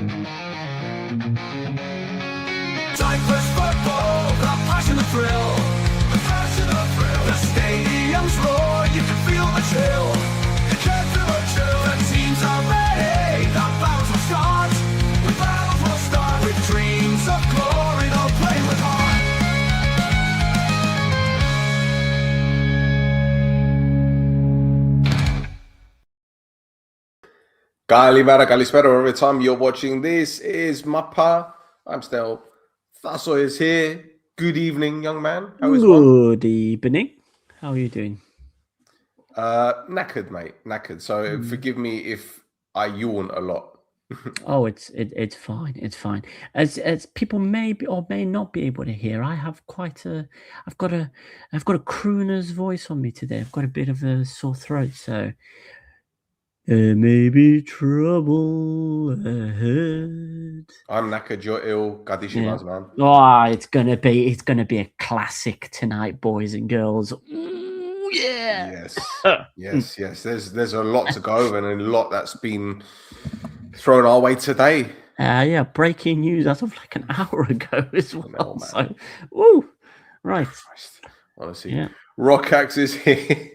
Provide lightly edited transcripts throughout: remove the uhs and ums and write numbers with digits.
Cyprus football, the passion, the thrill. The passion, the thrill. The stadium's roar, you can feel the chill. You can feel the chill. The teams are ready, the battles will start. The battles will start with dreams of glory, they'll play with heart. Kalimera, Kalispera, every time you're watching this is Mappa. I'm still. Thasso is here. Good evening, young man. How is one? Good evening. How are you doing? Knackered, mate. Knackered. So forgive me if I yawn a lot. Oh, it's fine. It's fine. As people may be or may not be able to hear, I've got a crooner's voice on me today. I've got a bit of a sore throat, so there may be trouble ahead. I'm knackered. You're ill. Gadishimas, man. Oh, it's gonna be a classic tonight, boys and girls. Ooh, yeah. Yes. There's a lot to go over and a lot that's been thrown our way today. Yeah, breaking news as of like an hour ago as well. Man. So, woo, right. Christ. Honestly, Yeah. Rockax is here.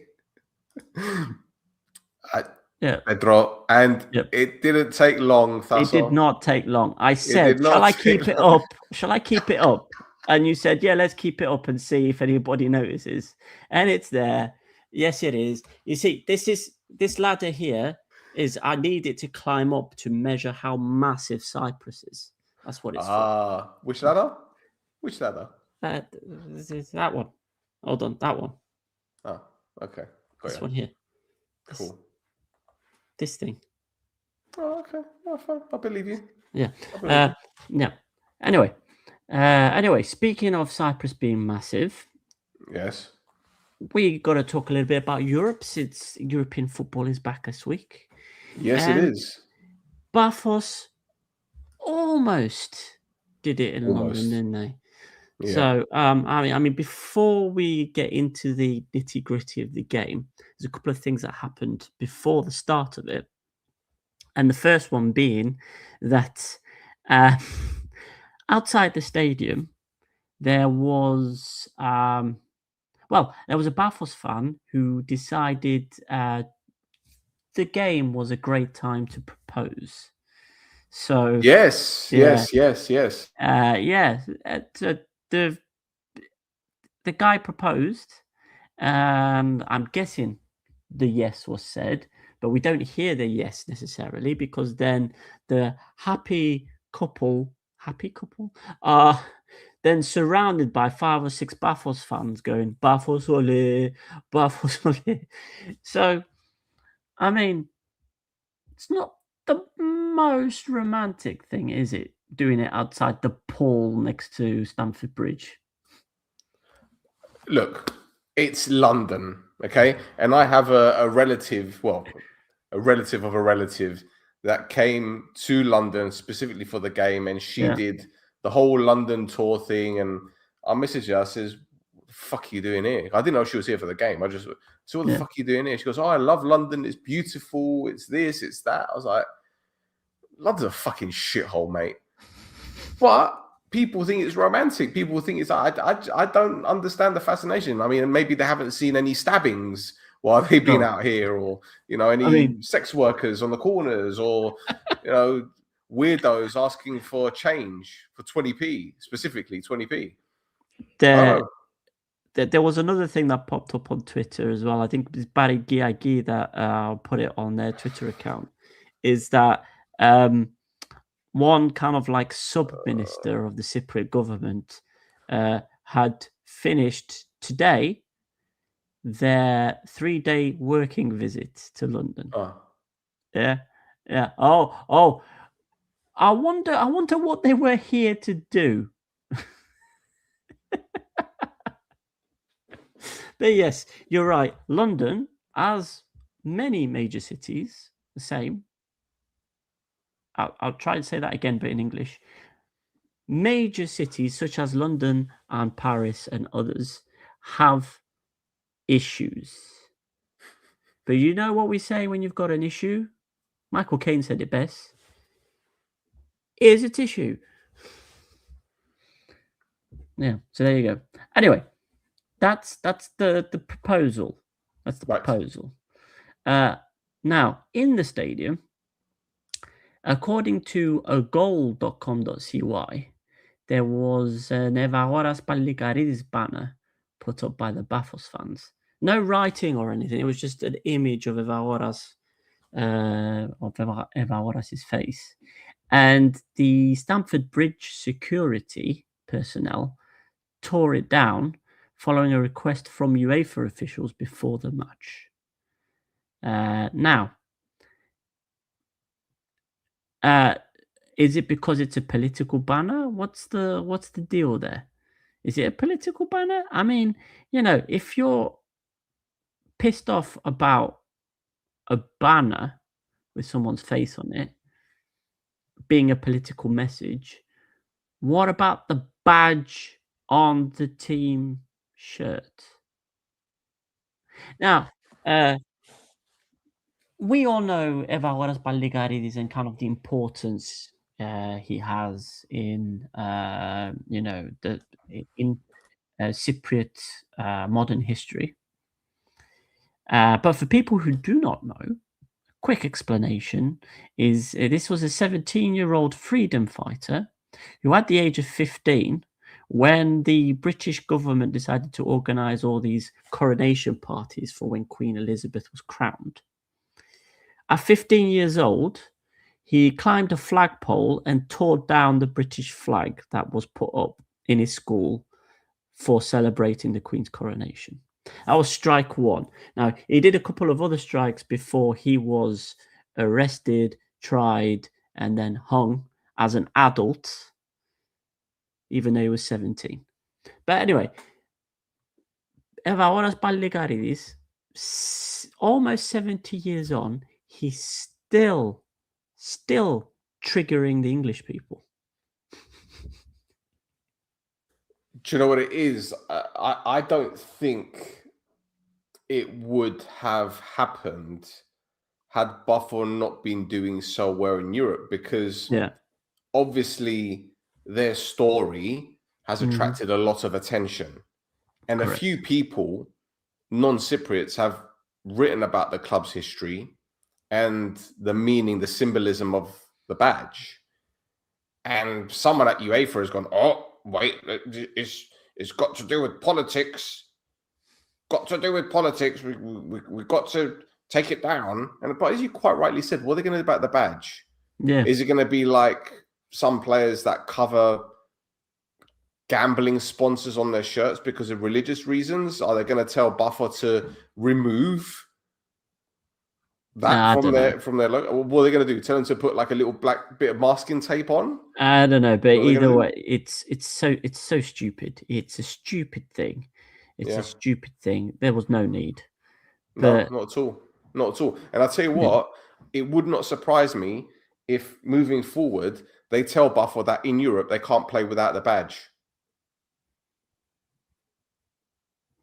Yeah. Pedro, and Yep. it didn't take long. It did not take long. I said, shall I keep it up? Shall I keep it up? And you said, yeah, let's keep it up and see if anybody notices. And it's there. Yes, it is. You see, this ladder here is I need it to climb up to measure how massive Cyprus is. That's what it's for. Which ladder? Which ladder? This is that one. Hold on, that one. Oh, okay. This one here. Cool. This thing. Oh, okay. Oh, fine. I believe you. Yeah. Yeah. Anyway, speaking of Cyprus being massive, yes, we got to talk a little bit about Europe since European football is back this week. Yes, and it is. Bafos almost did it in London, didn't they? Yeah. So, I mean, before we get into the nitty gritty of the game, there's a couple of things that happened before the start of it. And the first one being that outside the stadium, there was a Bafos fan who decided the game was a great time to propose. So yes. The guy proposed, and I'm guessing the yes was said, but we don't hear the yes necessarily because then the happy couple are then surrounded by 5 or 6 Bafos fans going Bafos ole, Bafos ole. So, I mean, it's not the most romantic thing, is it? Doing it outside the pool next to Stamford Bridge. Look, it's London, okay? And I have a relative of a relative that came to London specifically for the game, and she did the whole London tour thing. And I messaged her, I says, what the fuck are you doing here? I didn't know she was here for the game. I just said, what the fuck are you doing here? She goes, oh, I love London. It's beautiful. It's this, it's that. I was like, London's a fucking shithole, mate. But people think it's romantic. People think it's. I don't understand the fascination. I mean, maybe they haven't seen any stabbings while they've been out here, or any sex workers on the corners, or weirdos asking for change for 20p, specifically 20p. There was another thing that popped up on Twitter as well. I think it's Barry IYKYK that put it on their Twitter account. Is that one kind of like sub-minister of the Cypriot government had finished today their 3-day working visit to London. Yeah. Oh, I wonder what they were here to do. But yes, you're right. London, as many major cities, the same. I'll try and say that again, but in English. Major cities such as London and Paris and others have issues. But you know what we say when you've got an issue? Michael Caine said it best. Here's a tissue. Yeah, so there you go. Anyway, that's the proposal. That's the Right. proposal. Now, in the stadium, according to agoal.com.cy, there was an Evagoras Palikaridis banner put up by the Bafos fans. No writing or anything. It was just an image of Evagoras, Evagoras' face. And the Stamford Bridge security personnel tore it down following a request from UEFA officials before the match. Now, is it because it's a political banner? What's the deal there? Is it a political banner? I mean, if you're pissed off about a banner with someone's face on it being a political message, what about the badge on the team shirt? Now, we all know Evagoras Balligaridis and kind of the importance he has in Cypriot modern history. But for people who do not know, quick explanation is this was a 17-year-old freedom fighter who, at the age of 15, when the British government decided to organise all these coronation parties for when Queen Elizabeth was crowned, at 15 years old, he climbed a flagpole and tore down the British flag that was put up in his school for celebrating the Queen's coronation. That was strike one. Now, he did a couple of other strikes before he was arrested, tried, and then hung as an adult, even though he was 17. But anyway, Evagoras Balligaridis, almost 70 years on, he's still triggering the English people. Do you know what it is? I don't think it would have happened had Buffon not been doing so well in Europe, because obviously their story has attracted a lot of attention. And Correct. A few people, non-Cypriots, have written about the club's history and the meaning, the symbolism of the badge. And someone at UEFA has gone, oh, wait, it's got to do with politics. Got to do with politics. We've got to take it down. But as you quite rightly said, what are they going to do about the badge? Yeah. Is it going to be like some players that cover gambling sponsors on their shirts because of religious reasons? Are they going to tell Buffer to remove that from their logo? What are they going to do? Tell them to put like a little black bit of masking tape on? I don't know, but either way, it's so stupid. It's a stupid thing. It's a stupid thing. There was no need. No, not at all. Not at all. And I'll tell you what, it would not surprise me if moving forward, they tell Buffer that in Europe they can't play without the badge.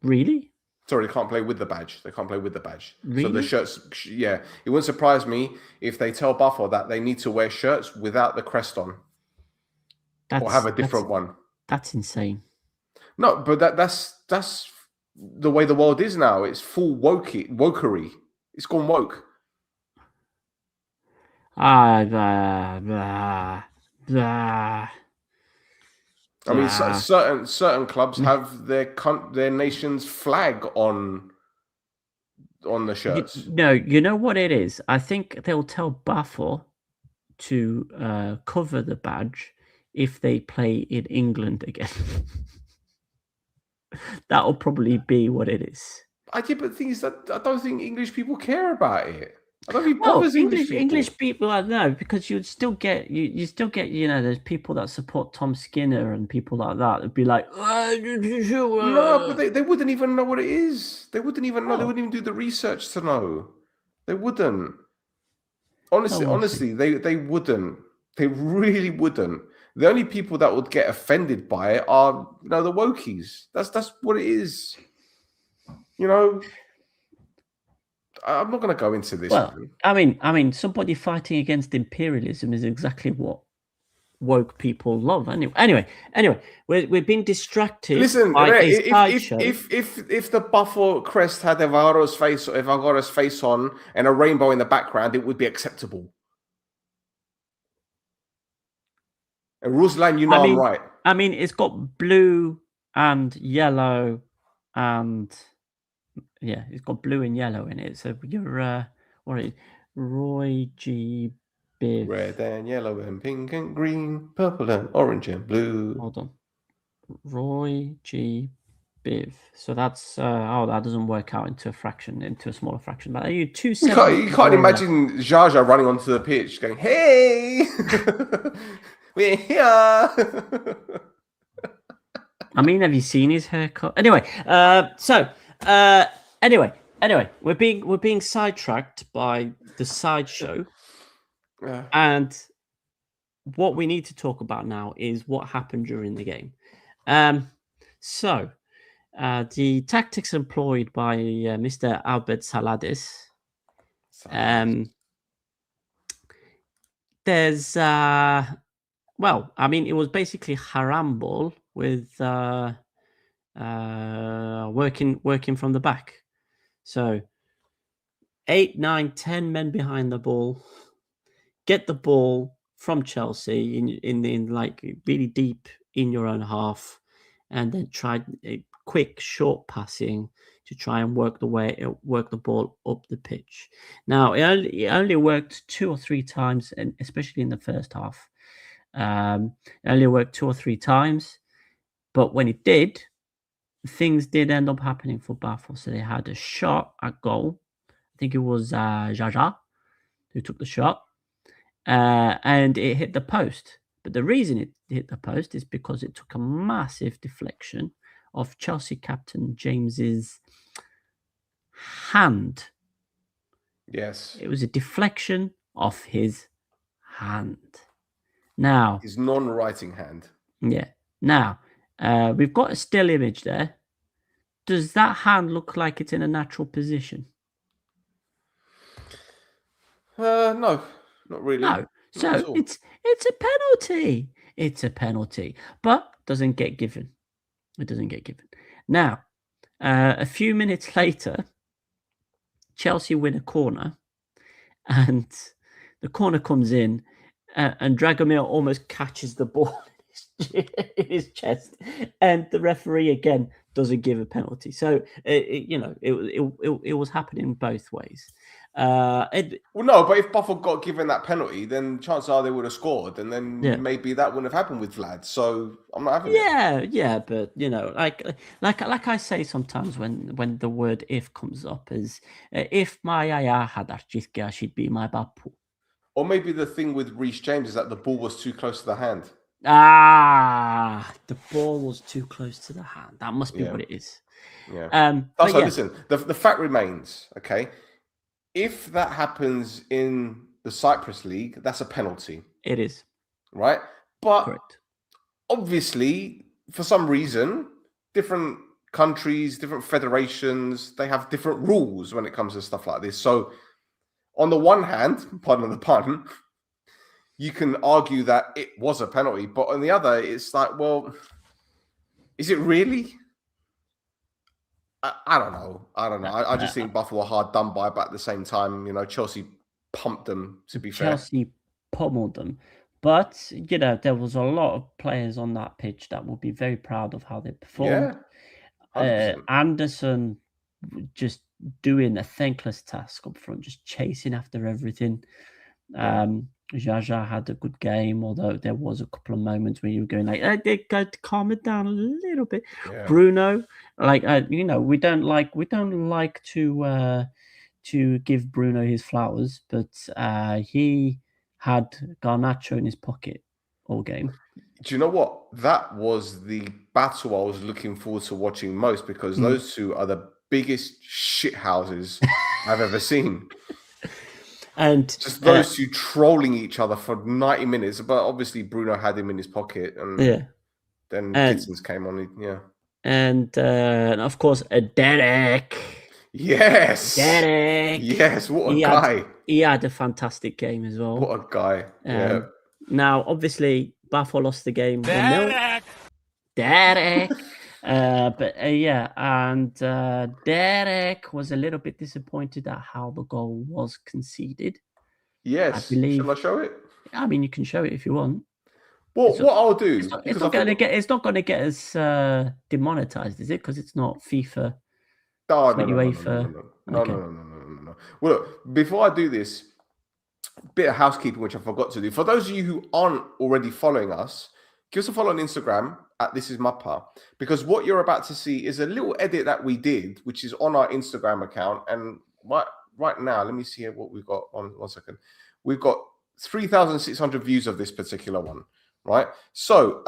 Really? Sorry, they can't play with the badge. They can't play with the badge. Really? So the shirts, it wouldn't surprise me if they tell Buffer that they need to wear shirts without the crest on. Or have a different one. That's insane. No, but that's the way the world is now. It's full wokery. It's gone woke. I mean, certain clubs have their nation's flag on the shirts. No, you know what it is? I think they'll tell Buffer to cover the badge if they play in England again. That'll probably be what it is. But the thing is that I don't think English people care about it. I don't think it bothers English people. I know, because you still get there's people that support Tom Skinner and people like that would be like, no, but they wouldn't even know what it is. They wouldn't even know. They wouldn't even do the research to know. They wouldn't. Honestly, they wouldn't. They really wouldn't. The only people that would get offended by it are, the wokies. That's what it is. I'm not going to go into this. Well, I mean, somebody fighting against imperialism is exactly what woke people love. Anyway, we're being distracted Listen, by a if sideshow. if the Buffalo crest had Evagaro's face on and a rainbow in the background, it would be acceptable. And Ruslan, you know I'm right. I mean, it's got blue and yellow, and yeah, it's got blue and yellow in it. So you're what is it? Roy G. Biv. Red and yellow and pink and green, purple and orange and blue. Hold on, Roy G. Biv. So that's that doesn't work out into a smaller fraction. But are you 270? You can't imagine Jaja running onto the pitch going, "Hey, we're here." I mean, have you seen his haircut? Anyway, anyway, we're being sidetracked by the sideshow, and what we need to talk about now is what happened during the game. So the tactics employed by Mr. Albert Salades. There's well, I mean, it was basically harambol with working from the back. So 8, 9, 10 men behind the ball, get the ball from Chelsea in like really deep in your own half, and then try a quick short passing to try and work the ball up the pitch. Now it only worked 2 or 3 times, and especially in the first half. It only worked 2 or 3 times, but when it did, things did end up happening for Bafo. So they had a shot at goal. I think it was Jaja who took the shot, and it hit the post. But the reason it hit the post is because it took a massive deflection of Chelsea captain James's hand. Yes, it was a deflection of his hand. Now, his non-writing hand. Yeah. Now, we've got a still image there. Does that hand look like it's in a natural position? No, not really. No. So it's a penalty. It's a penalty, but doesn't get given. It doesn't get given. Now, a few minutes later, Chelsea win a corner, and the corner comes in, and Dragomir almost catches the ball in his chest, and the referee again doesn't give a penalty. So it was happening both ways. Well, no, but if Buffalo got given that penalty, then chances are they would have scored, and then maybe that wouldn't have happened with Vlad. So I'm not having it. Yeah, but like I say sometimes when the word "if" comes up, is if my Yaya had Archivka, she'd be my Bapu. Or maybe the thing with Reece James is that the ball was too close to the hand. The ball was too close to the hand. That must be what it is. Yeah. Listen, the fact remains, okay? If that happens in the Cyprus League, that's a penalty. It is. Right? But correct. Obviously, for some reason, different countries, different federations, they have different rules when it comes to stuff like this. So on the one hand, pardon the pun, you can argue that it was a penalty, but on the other, it's like, well, is it really? I don't know. I just think Buffalo are hard done by, but at the same time, Chelsea pumped them, to be fair. Chelsea pummeled them. But, there was a lot of players on that pitch that will be very proud of how they performed. Yeah, Anderson just doing a thankless task up front, just chasing after everything. Jaja had a good game, although there was a couple of moments where you were going like, they got to calm it down a little bit. Yeah. Bruno, we don't like to give Bruno his flowers, but he had Garnacho in his pocket all game. Do you know what? That was the battle I was looking forward to watching most, because those two are the biggest shithouses I've ever seen. And just those two trolling each other for 90 minutes. But obviously Bruno had him in his pocket, and then Gittins came on. And of course, Derek. Yes. Derek. Yes, what a guy. He had a fantastic game as well. What a guy. Now, obviously, Buffalo lost the game 1-0. Derek. Yeah, and Derek was a little bit disappointed at how the goal was conceded. Yes. I believe. Shall I show it? I mean, you can show it if you want. Well, what I'll do, it's not going to get us demonetized, is it? Because it's not FIFA. Oh, it's not UEFA. No. Well, look, before I do this, bit of housekeeping, which I forgot to do. For those of you who aren't already following us, give us a follow on Instagram at This Is Mappa, because what you're about to see is a little edit that we did, which is on our Instagram account. And right now, let me see what we've got on. 1 second. We've got 3,600 views of this particular one, right? So,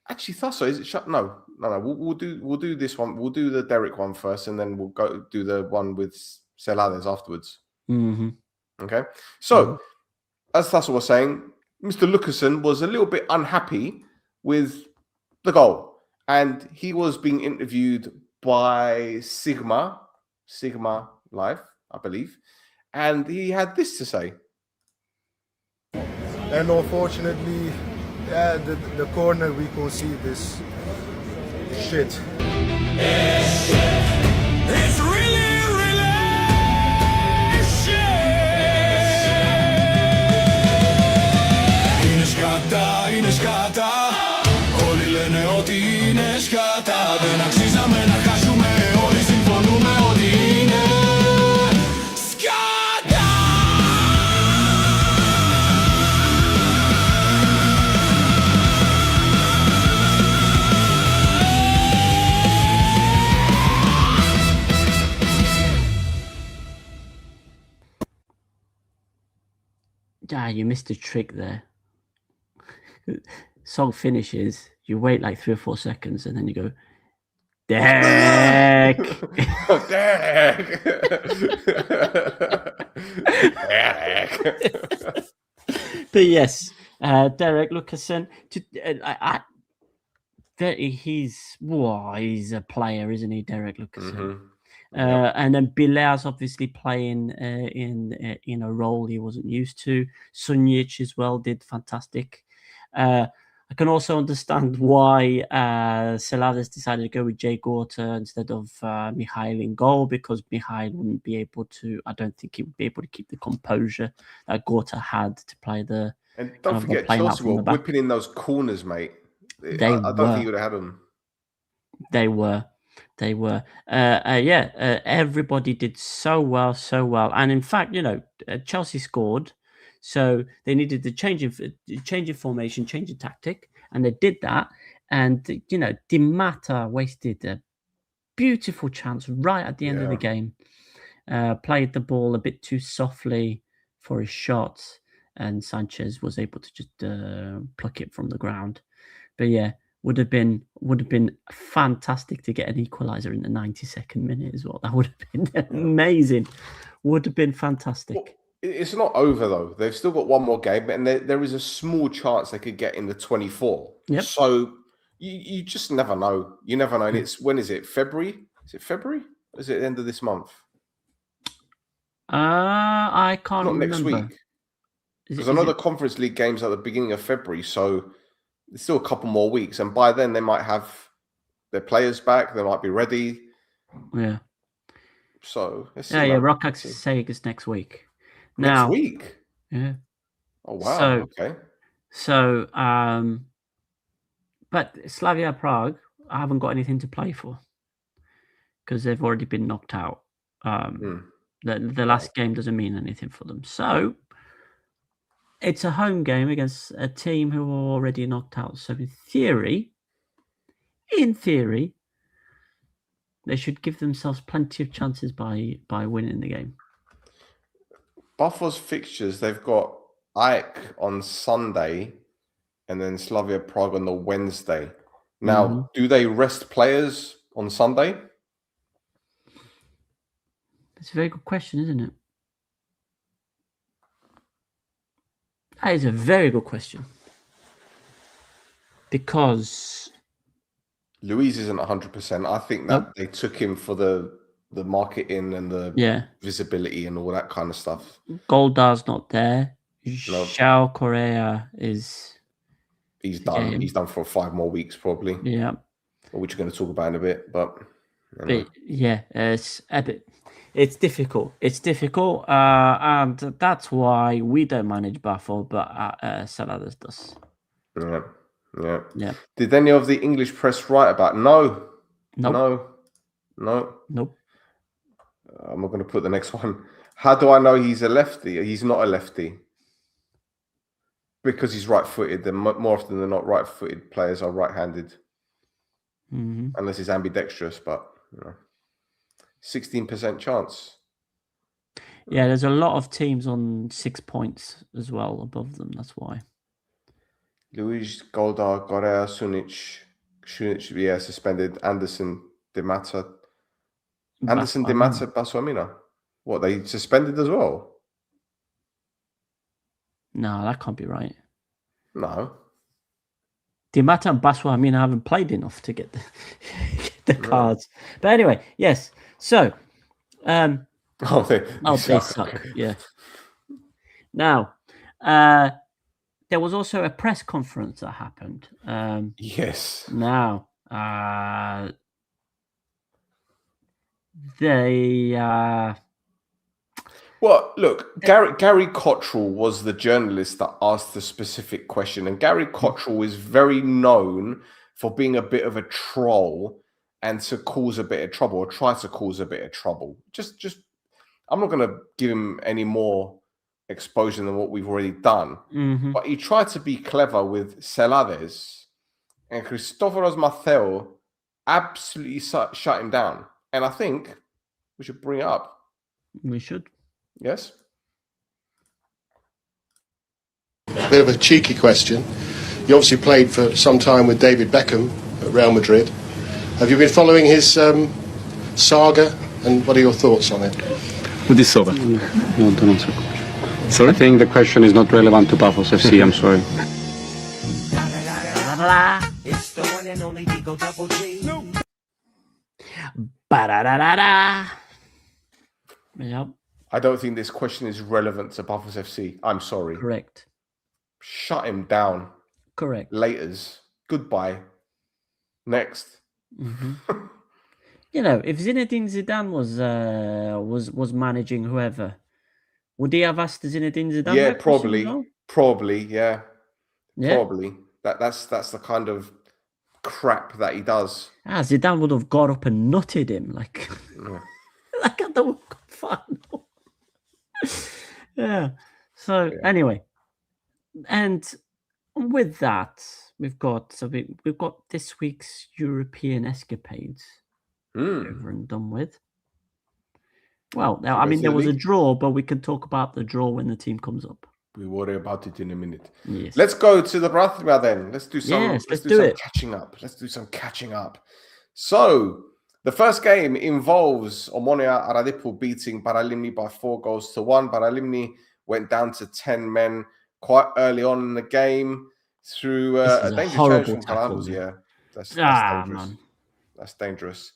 actually, Thusso, is it shut? No. We'll do this one. We'll do the Derek one first, and then we'll go do the one with Celades afterwards. Mm-hmm. Okay. So, as Thusso was saying, Mr. Lucassen was a little bit unhappy with the goal, and he was being interviewed by Sigma Live, I believe, and he had this to say. And unfortunately, yeah, the corner we concede is shit. It's really, really shit. Είναι σκάτα. Όλοι λένε ότι είναι σκάτα. Δεν αξίζαμε να χάσουμε. Όλοι συμφωνούμε ότι είναι σκάτα. You missed a trick there. Song finishes, you wait like 3 or 4 seconds, and then you go, Derek. Derek. But yes, Derek Lucassen. He's a player, isn't he, Derek Lucassen? And then Bila's obviously playing in a role he wasn't used to. Sunjic as well did fantastic. I can also understand why Celades decided to go with Jay Gorta instead of Mihail in goal, because Mihail wouldn't be able to. I don't think he would be able to keep the composure that Gorta had to play the. And don't forget, Chelsea were whipping in those corners, mate. I don't think he would have had them. They were. Everybody did so well. And in fact, Chelsea scored. So they needed the change of formation, change of tactic, and they did that. And Di Matta wasted a beautiful chance right at the end of the game. Played the ball a bit too softly for his shot, and Sanchez was able to just pluck it from the ground. But yeah, would have been fantastic to get an equaliser in the 92nd minute as well. That would have been amazing. Would have been fantastic. Well, it's not over though. They've still got one more game, and there is a small chance they could get in the 24. Yep. So you just never know. You never know. And it's, when is it? February? Is it February? Or is it the end of this month? I can't remember. Not next week. Because I know the Conference League games are at the beginning of February, so there's still a couple more weeks, and by then they might have their players back. They might be ready. Yeah. So Rock saying it's next week. Next week. Yeah. Oh wow. Okay. So, but Slavia Prague, I haven't got anything to play for because they've already been knocked out. The last game doesn't mean anything for them. So it's a home game against a team who are already knocked out. So in theory, they should give themselves plenty of chances by winning the game. Buffalo's fixtures, they've got IYKYK on Sunday and then Slavia Prague on the Wednesday. Now, do they rest players on Sunday? That's a very good question, isn't it? That is a very good question. Because Luis isn't 100%. I think that they took him for the marketing and the visibility and all that kind of stuff. Goldar's not there. João Correa is he's done. game. He's done for 5 more weeks probably. Yeah. Which we're going to talk about in a bit, but yeah, it's a bit. It's difficult. It's difficult, and that's why we don't manage Buffalo, but Saladas does. Yeah. Did any of the English press write about? No. Nope. Nope. I'm not going to put the next one. How do I know he's a lefty? He's not a lefty. Because he's right-footed. Then more often than not, right-footed players are right-handed. Unless he's ambidextrous, but 16% chance. Yeah, there's a lot of teams on 6 points as well above them. That's why. Luis, Goldar, Gorea, Sunic, suspended. Anderson, Di Matta, Basuamina. What, they suspended as well? No, that can't be right. No. Di Matta and Basuamina haven't played enough to get the cards. But anyway, yes. So, they suck. Yeah. Now, there was also a press conference that happened. Yes. Now, they. Well, look, Gary Cottrell was the journalist that asked the specific question, and Gary Cottrell is very known for being a bit of a troll and to cause a bit of trouble, or try to cause a bit of trouble. Just, I'm not going to give him any more exposure than what we've already done. But he tried to be clever with Celades, and Christoforos Matheo absolutely shut him down. And I think we should bring it up. We should. Yes? Bit of a cheeky question. You obviously played for some time with David Beckham at Real Madrid. Have you been following his saga, and what are your thoughts on it? What is saga? No, don't answer. Sorry? I think the question is not relevant to Paphos FC, I'm sorry. It's the one and only Digo Double G. Yep. I don't think this question is relevant to Paphos FC. I'm sorry. Correct. Shut him down. Correct. Laters. Goodbye. Next. You know, if Zinedine Zidane was managing whoever, would he have asked Zinedine Zidane? Yeah, that question as probably. well? Probably, yeah. Yeah. Probably. That's the kind of crap that he does. Zidane would have got up and nutted him like at the World Cup final. Yeah. So anyway, and with that, we've got this week's European escapades over and done with. Well, now, I mean, there was a draw, but we can talk about the draw when the team comes up. We worry about it in a minute. Yes. Let's go to the Brathia then. Let's do some. Yes, let's do do some it. catching up. Let's do some catching up. So the first game involves Omonia Aradipo beating Paralimni by 4-1. Paralimni went down to 10 men quite early on in the game through a dangerous horrible challenge from tackle. Paralos. Yeah, that's dangerous. Man. That's dangerous.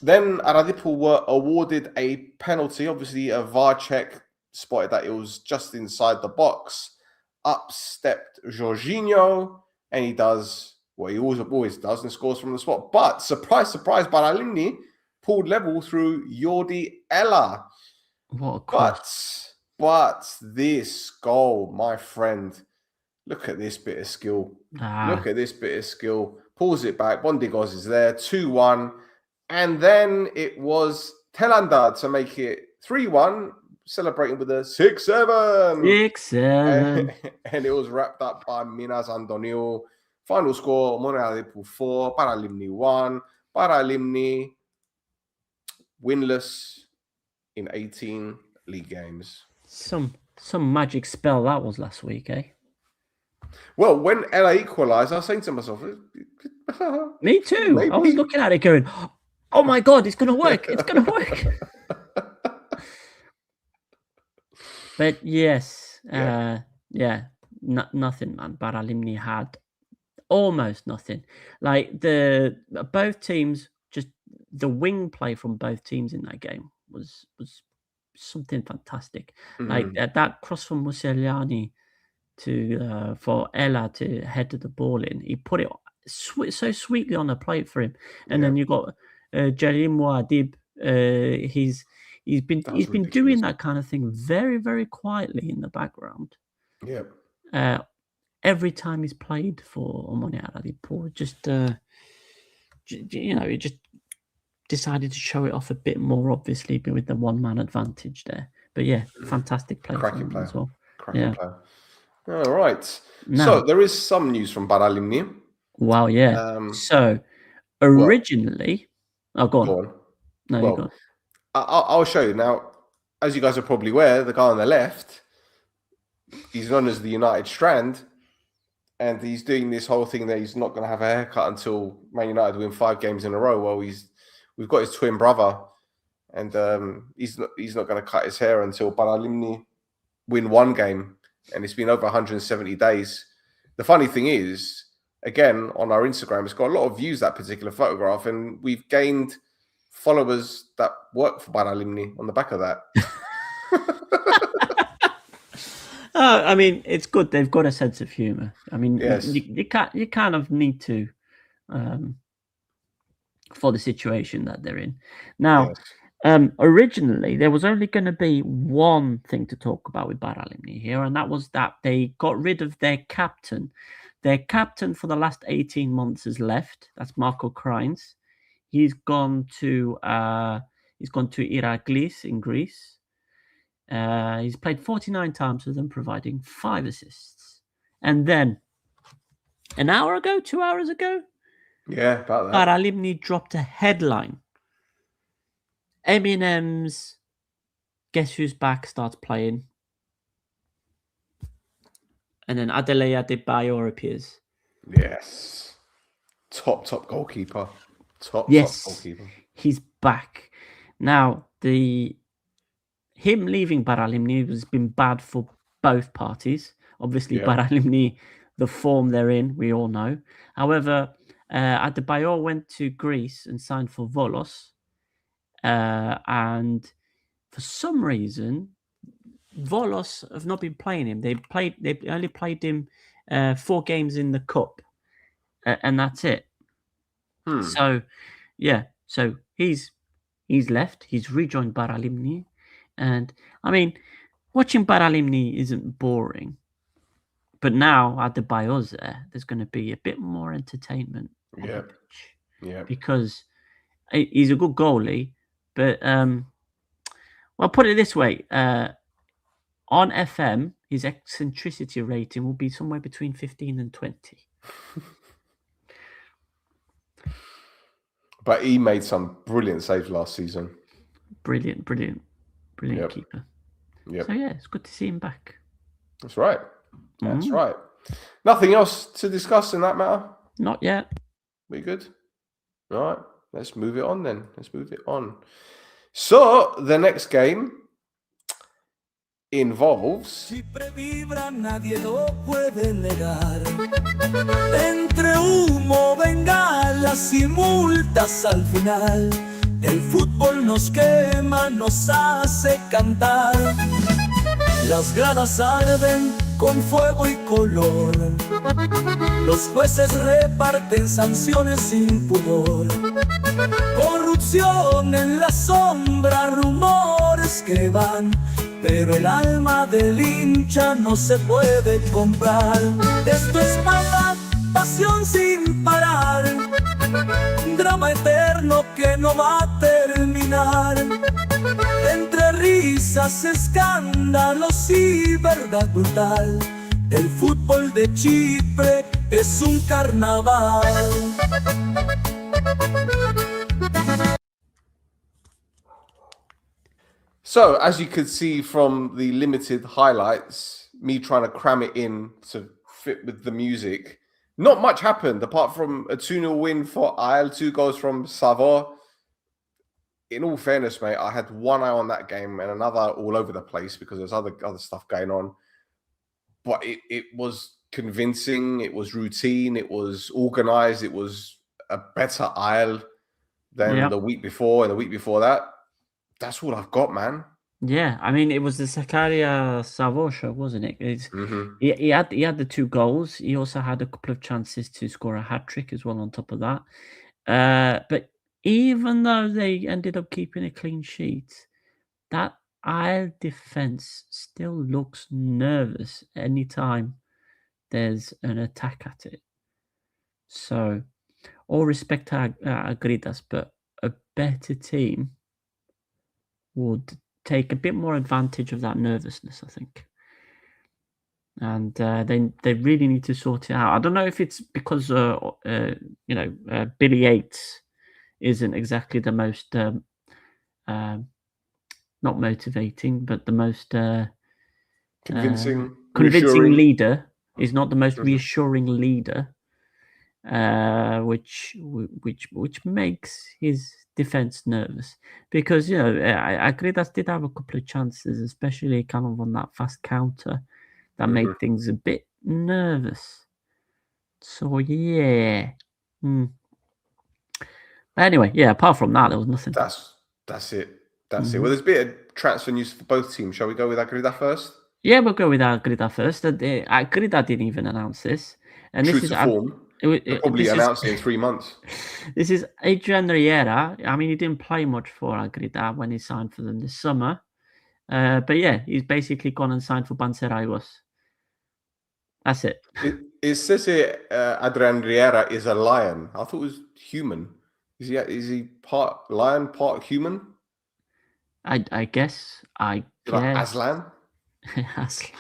Then Aradipo were awarded a penalty. Obviously, a VAR check spotted that it was just inside the box. Up stepped Jorginho, and he does what he always does and scores from the spot. But surprise, surprise, Paralimni pulled level through Jordi Ella. What a cross. But this goal, my friend, look at this bit of skill. Look at this bit of skill. Pulls it back. Bondigos is there, 2-1. And then it was Telanda to make it 3-1, celebrating with a 6-7. 6-7. And it was wrapped up by Minas Antonio. Final score, Monreal 4, Paralimni 1. Paralimni winless in 18 league games. Some magic spell that was last week, eh? Well, when Ella equalised, I was saying to myself, me too. Maybe. I was looking at it going, oh my God, it's going to work. It's going to work. But yes, nothing, man. Paralimni had almost nothing. Like both teams, just the wing play from both teams in that game was something fantastic. Like that cross from Museliani for Ella to head the ball in. He put it so sweetly on the plate for him, and then you got Jalim Muad'Dib. He's been ridiculous. doing that kind of thing very, very quietly in the background. Yeah. Every time he's played for Omonia Aladipo, he just decided to show it off a bit more, obviously, with the one-man advantage there. But yeah, fantastic play Cracking from him player. as well. Cracking player. All right. Now, so there is some news from Baralimni. Wow, yeah. So originally, go on. No, you go on. I'll show you now. As you guys are probably aware, the guy on the left, he's known as the United Strand, and he's doing this whole thing that he's not going to have a haircut until Man United win 5 games in a row. Well, we've got his twin brother, and he's not going to cut his hair until Baralimni win 1 game, and it's been over 170 days. The funny thing is, again, on our Instagram, it's got a lot of views, that particular photograph, and we've gained followers that work for Baralimni on the back of that. I mean, it's good. They've got a sense of humor. I mean, yes. you kind of need to for the situation that they're in. Now, originally, there was only going to be one thing to talk about with Baralimni here, and that was that they got rid of their captain. Their captain for the last 18 months has left. That's Marco Kreins. He's gone to Iraklis in Greece. He's played 49 times with them, providing 5 assists. And then, 2 hours ago, about that, Baralimni dropped a headline. Eminem's Guess Who's Back starts playing. And then Adelea Adebayor appears. Yes. Top goalkeeper. Top goalkeeper. He's back. Now, him leaving Baralimni has been bad for both parties. Obviously, Baralimni, the form they're in, we all know. However, Adebayor went to Greece and signed for Volos. And for some reason, Volos have not been playing him. They only played him 4 games in the cup, and that's it. So, so he's left. He's rejoined Baralimni, and I mean, watching Baralimni isn't boring, but now Adebayor's there's going to be a bit more entertainment on the pitch, because he's a good goalie, but well, put it this way. On FM, his eccentricity rating will be somewhere between 15 and 20. But he made some brilliant saves last season. Brilliant keeper. Yep. So yeah, it's good to see him back. That's right. That's right. Nothing else to discuss in that matter? Not yet. We good? All right. Let's move it on then. So the next game involves Siempre vibra, nadie lo puede negar. Entre humo, bengalas y multas al final, el fútbol nos quema, nos hace cantar. Las gradas arden con fuego y color. Los jueces reparten sanciones sin pudor. Corrupción en la sombra, rumores que van, pero el alma del hincha no se puede comprar. Esto es maldad, pasión sin parar, drama eterno que no va a terminar. Entre risas, escándalos y verdad brutal, el fútbol de Chipre es un carnaval. So, as you could see from the limited highlights, me trying to cram it in to fit with the music, not much happened apart from a 2-0 win for Isle, 2 goals from Savo. In all fairness, mate, I had one eye on that game and another all over the place because there's other stuff going on. But it was convincing, it was routine, it was organized, it was a better Isle than the week before and the week before that. That's all I've got, man. Yeah, I mean, it was the Zakaria Savo show, wasn't it? He had the 2 goals. He also had a couple of chances to score a hat trick as well on top of that. But even though they ended up keeping a clean sheet, that Isle defense still looks nervous anytime there's an attack at it. So, all respect to Agridas, but a better team would take a bit more advantage of that nervousness, I think. And they really need to sort it out. I don't know if it's because Billy Yates isn't exactly the most not motivating, but the most Convincing, convincing reassuring. leader. Is not the most Mhm. reassuring leader, which makes his defense nervous, because Agridas did have a couple of chances, especially kind of on that fast counter, that made things a bit nervous. So yeah. Anyway, yeah. Apart from that, there was nothing. That's it. That's it. Well, there's a bit of transfer news for both teams. Shall we go with Agrida first? Yeah, we'll go with Agrida first. Agrida didn't even announce this, and True this is to form. They'll probably announce it in 3 months. This is Adrian Riera. I mean, he didn't play much for Agrida when he signed for them this summer. But yeah, he's basically gone and signed for Banseraios. That's it. It says here Adrian Riera is a lion. I thought it was human. Is he part lion, part human? I guess. Like Aslan? Aslan.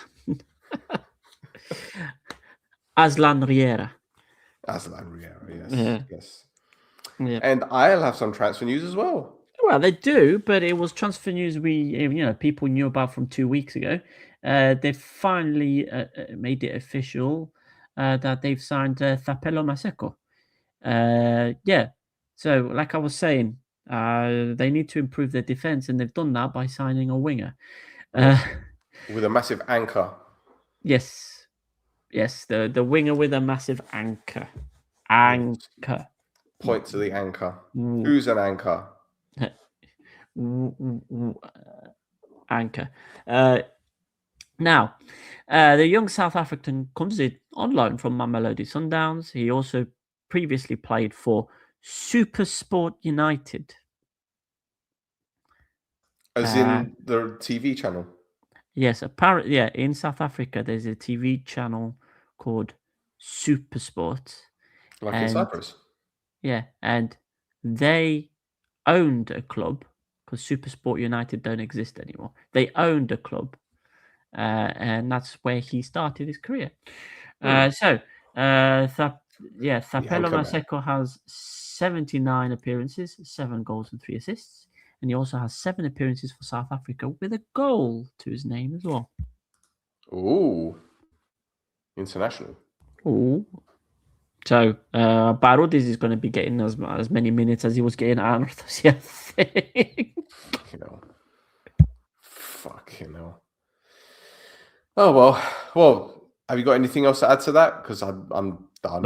Aslan Riera. Aslan Riera, yes. Yeah. Yes. Yeah. And I'll have some transfer news as well. Well, they do, but it was transfer news people knew about from 2 weeks ago. They finally made it official that they've signed Thapelo Maseko. Yeah. So, like I was saying, they need to improve their defense, and they've done that by signing a winger. With a massive anchor. Yes. Yes, the winger with a massive anchor. Anchor. Point to the anchor. Ooh. Who's an anchor? Anchor. Now, the young South African comes in on loan from Mamelodi Sundowns. He also previously played for SuperSport United. As in the TV channel? Yes, apparently, yeah. In South Africa, there's a TV channel called SuperSport. Like in Cyprus? Yeah, and they owned a club, because SuperSport United don't exist anymore. They owned a club, and that's where he started his career. Thapelo Maseko has 79 appearances, 7 goals and 3 assists, and he also has 7 appearances for South Africa with a goal to his name as well. Ooh, international. Ooh. So Barudis is going to be getting as many minutes as he was getting at Anorthosis, I think. Fucking hell. Oh well. Have you got anything else to add to that? Because I'm done.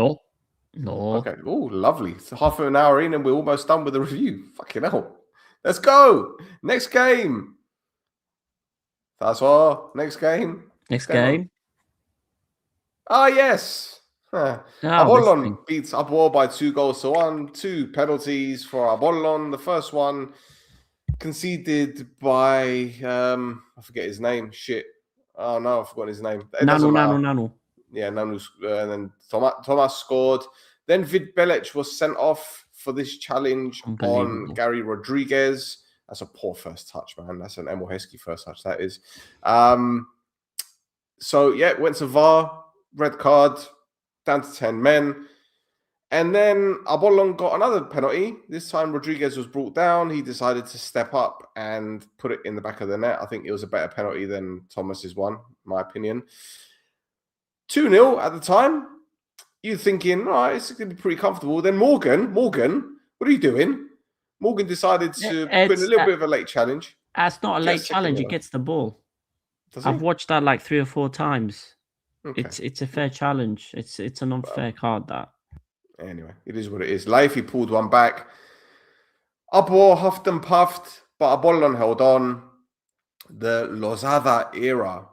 No. Okay. Oh, lovely. It's half an hour in, and we're almost done with the review. Fucking hell. Let's go. Next game. That's all. Next game. Next game. Ah, yes. Apollon beats Abor by 2 goals to 1. 2 penalties for Apollon. The first one conceded by I forget his name. Shit. Oh no, I've forgotten his name. Nanu. Yeah, Nanu. And then Thomas scored. Then Vid Belic was sent off for this challenge on Gary Rodriguez. That's a poor first touch, man. That's an Emil Heskey first touch. That is. So yeah, went to VAR. Red card. Down to 10 men. And then Apollon got another penalty. This time Rodriguez was brought down. He decided to step up and put it in the back of the net. I think it was a better penalty than Thomas's one, in my opinion. 2-0 at the time. You're thinking, all right, it's going to be pretty comfortable. Then Morgan, what are you doing? Morgan decided to put in a little bit of a late challenge. That's not a late challenge. He gets the ball. I've watched that like 3 or 4 times. Okay. It's a fair challenge. It's an unfair card, that. Anyway, it is what it is. Leify pulled one back. Abor huffed and puffed, but Apollon held on. the Lozada era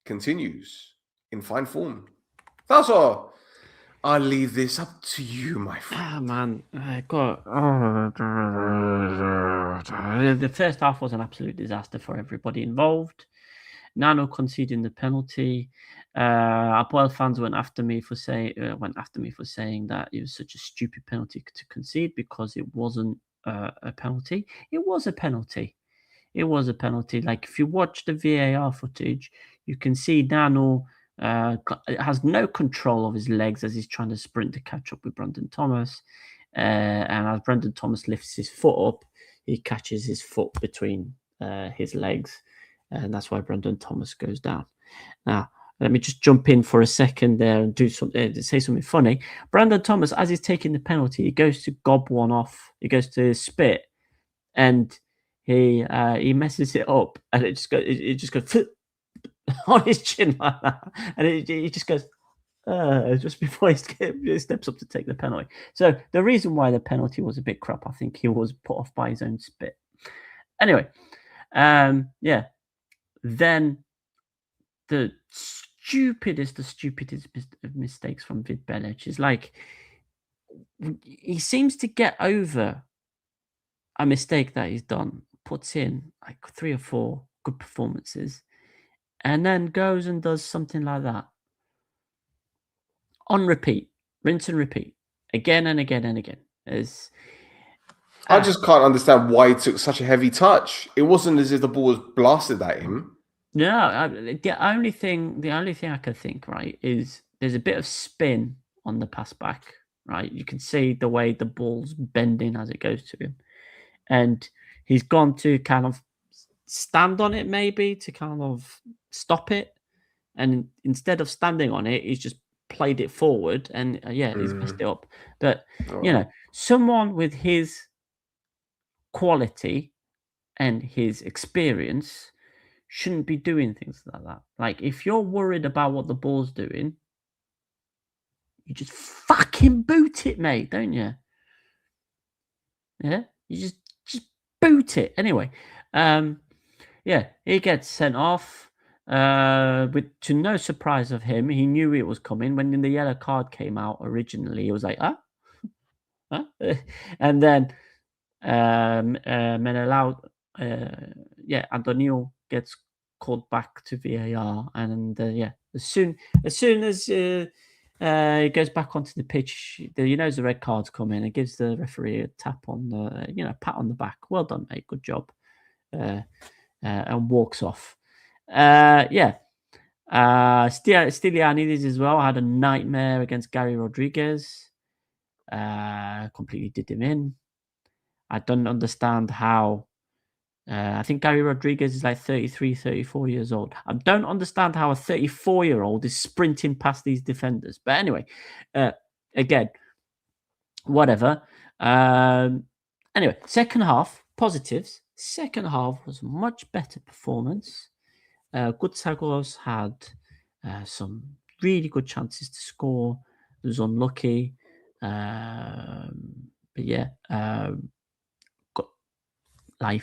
continues in fine form. That's all. I'll leave this up to you, my friend. Ah, man, I got. The first half was an absolute disaster for everybody involved. Nano conceding the penalty. Apoel fans went after me for saying that it was such a stupid penalty to concede because it wasn't a penalty. It was a penalty. It was a penalty. Like if you watch the VAR footage, you can see Nano has no control of his legs as he's trying to sprint to catch up with Brendan Thomas. And as Brendan Thomas lifts his foot up, he catches his foot between his legs. And that's why Brendan Thomas goes down. Now, let me just jump in for a second there and do something, say something funny. Brendan Thomas, as he's taking the penalty, he goes to gob one off. He goes to spit, and he messes it up, and it just goes on his chin like that, and he just goes just before he steps up to take the penalty. So the reason why the penalty was a bit crap, I think he was put off by his own spit. Anyway, yeah. Then the stupidest mistakes from Vid Belic is like he seems to get over a mistake that he's done, puts in like 3 or 4 good performances, and then goes and does something like that on repeat, rinse and repeat, again and again and again. I just can't understand why he took such a heavy touch. It wasn't as if the ball was blasted at him. No, the only thing I can think, right, is there's a bit of spin on the pass back, right? You can see the way the ball's bending as it goes to him. And he's gone to kind of stand on it, maybe, to kind of stop it. And instead of standing on it, he's just played it forward. And he's messed it up. But, someone with his quality and his experience shouldn't be doing things like that. Like, if you're worried about what the ball's doing, you just fucking boot it, mate, don't you? Yeah? You just boot it. Anyway, he gets sent off. To no surprise of him, he knew it was coming. When the yellow card came out originally, he was like, huh? And then Menelau, Antonio gets called back to VAR, and as soon as he goes back onto the pitch, he knows the red card's coming, and gives the referee a tap on the pat on the back. Well done, mate, good job, and walks off. Stylianides as well had a nightmare against Gary Rodriguez. Completely did him in. I don't understand how. I think Gary Rodriguez is like 33, 34 years old. I don't understand how a 34-year-old is sprinting past these defenders. But anyway, again, whatever. Anyway, second half, positives. Second half was a much better performance. Gutsagos had some really good chances to score. It was unlucky.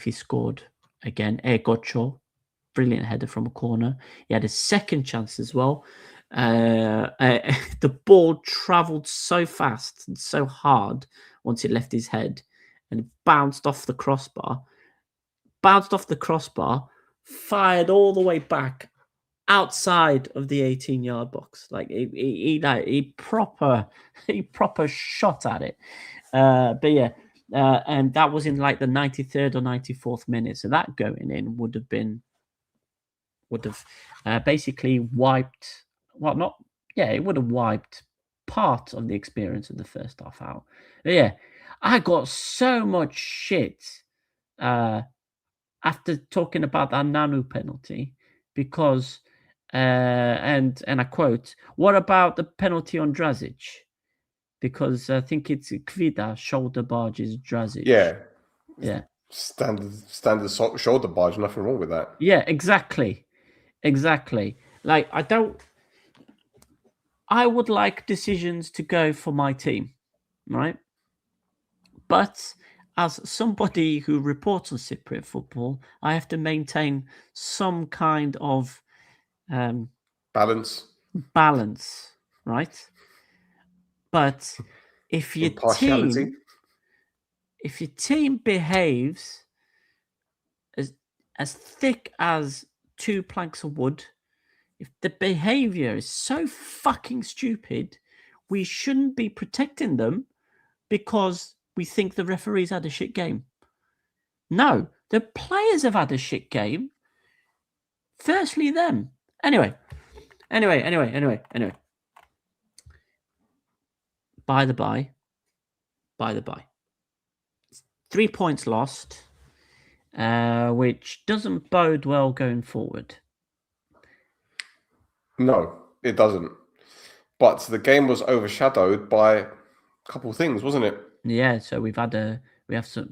He scored again. Gocho, brilliant header from a corner. He had a second chance as well. The ball travelled so fast and so hard once it left his head, and it bounced off the crossbar. Fired all the way back outside of the 18-yard box. Like he proper shot at it. And that was in like the 93rd or 94th minute. So that going in would have basically wiped. Well, not it would have wiped part of the experience of the first half out. But I got so much shit after talking about that Nanu penalty because, and I quote, "What about the penalty on Drazic?" Because I think it's Kvida shoulder barges Drazic. Yeah. Standard shoulder barge. Nothing wrong with that. Yeah, exactly. Like I would like decisions to go for my team, right? But as somebody who reports on Cypriot football, I have to maintain some kind of Balance, balance, right? But if your impartiality. team behaves as thick as two planks of wood, if the behavior is so fucking stupid, we shouldn't be protecting them because we think the referees had a shit game. No, the players have had a shit game. Firstly, them. Anyway. By the by. 3 points lost, which doesn't bode well going forward. No, it doesn't. But the game was overshadowed by a couple of things, wasn't it? Yeah, so we have some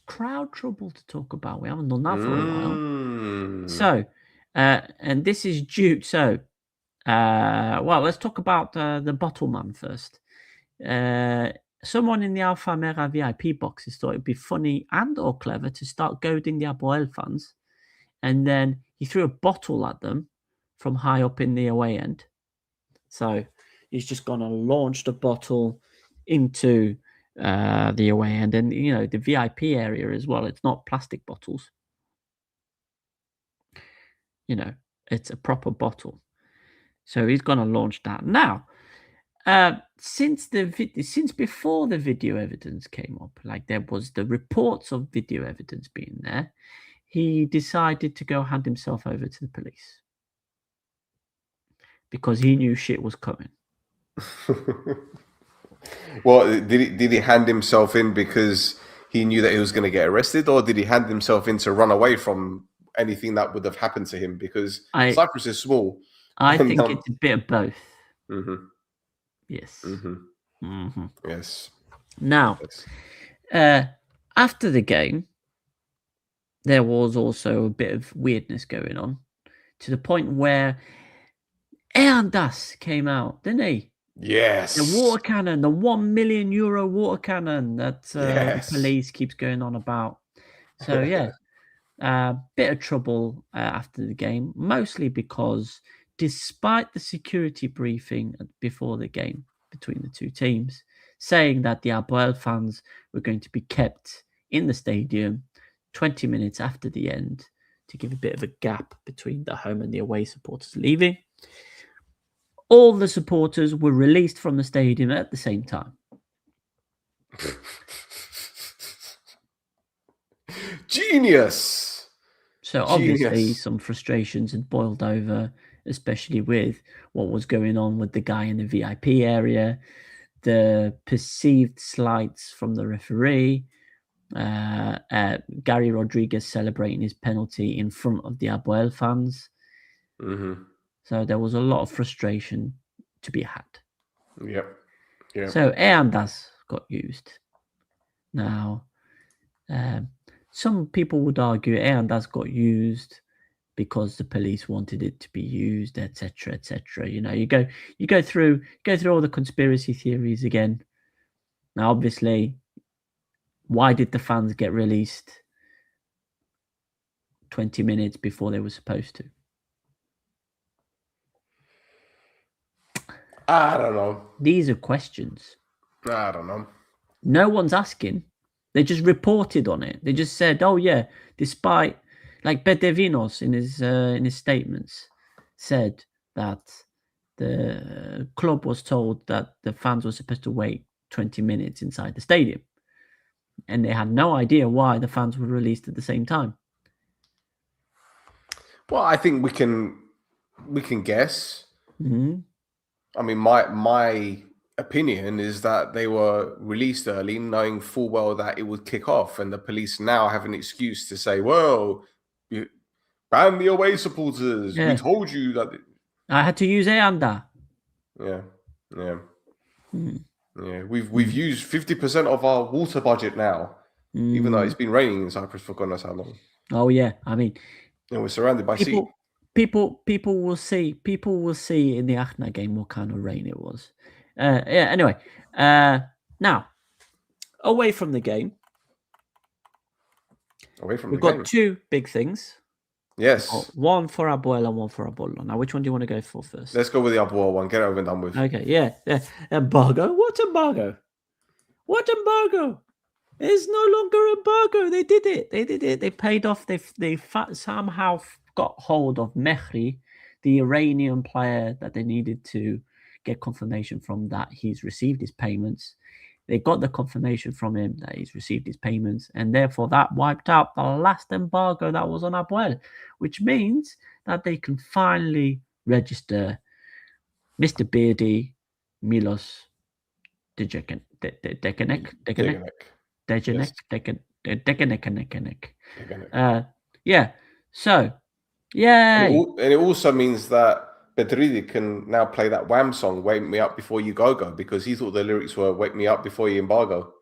crowd trouble to talk about. We haven't done that for a while. So, and this is due. So, well, let's talk about the bottle man first. Someone in the Alpha Mera VIP boxes thought it'd be funny and or clever to start goading the Apoel fans, and then he threw a bottle at them from high up in the away end. So he's just gone and launched a bottle into the away end, and the VIP area as well. It's not plastic bottles. It's a proper bottle. So he's gonna launch that now. Since before the video evidence came up, like there was the reports of video evidence being there, he decided to go hand himself over to the police because he knew shit was coming. Well, did he hand himself in because he knew that he was going to get arrested, or did he hand himself in to run away from anything that would have happened to him? Because Cyprus is small. I think it's a bit of both. Mm-hmm. Yes. Mm-hmm. Mm-hmm. Yes. Now, yes. After the game, there was also a bit of weirdness going on, to the point where Eandas came out, didn't he? Yes. The water cannon, the €1 million water cannon that Yes. the police keeps going on about. So yeah, bit of trouble after the game, mostly because despite the security briefing before the game between the two teams, saying that the Apoel fans were going to be kept in the stadium 20 minutes after the end to give a bit of a gap between the home and the away supporters leaving, all the supporters were released from the stadium at the same time. Genius. So obviously some frustrations had boiled over, especially with what was going on with the guy in the VIP area, the perceived slights from the referee, Gary Rodriguez celebrating his penalty in front of the Apoel fans. Mm-hmm. So there was a lot of frustration to be had. Yep. So Eandas got used. Now, some people would argue Eandas got used because the police wanted it to be used, etc., etc. You go through all the conspiracy theories again. Now, obviously, why did the fans get released 20 minutes before they were supposed to? I don't know. These are questions. I don't know. No one's asking. They just reported on it. They just said, "Oh yeah," despite like Bedevinos in his statements said that the club was told that the fans were supposed to wait 20 minutes inside the stadium, and they had no idea why the fans were released at the same time. Well, I think we can guess. Mm-hmm. I mean, my opinion is that they were released early, knowing full well that it would kick off, and the police now have an excuse to say, "Well, you ban the away supporters. Yeah. We told you that." I had to use Eanda. Yeah. We've used 50% of our water budget now, even though it's been raining in Cyprus for God knows how long. Oh yeah, I mean, and we're surrounded by sea. People will see in the Achna game what kind of rain it was. Anyway, now away from the game, away from We've the got game. 2 big things. Yes. One for Abuela, one for Abollo. Now, which one do you want to go for first? Let's go with the Abuela one. Get it over and done with. Okay, yeah. Embargo? What embargo? What embargo? It's no longer embargo. They did it. They paid off. They somehow got hold of Mehri, the Iranian player that they needed to get confirmation from that he's received his payments. They got the confirmation from him that he's received his payments, and therefore that wiped out the last embargo that was on Abuel, which means that they can finally register Mr. Beardy, Milos Dejanek. Yeah. So, yeah. And it also means that Bedridi can now play that Wham song, "Wake Me Up Before You Go Go," because he thought the lyrics were "Wake Me Up Before You Embargo."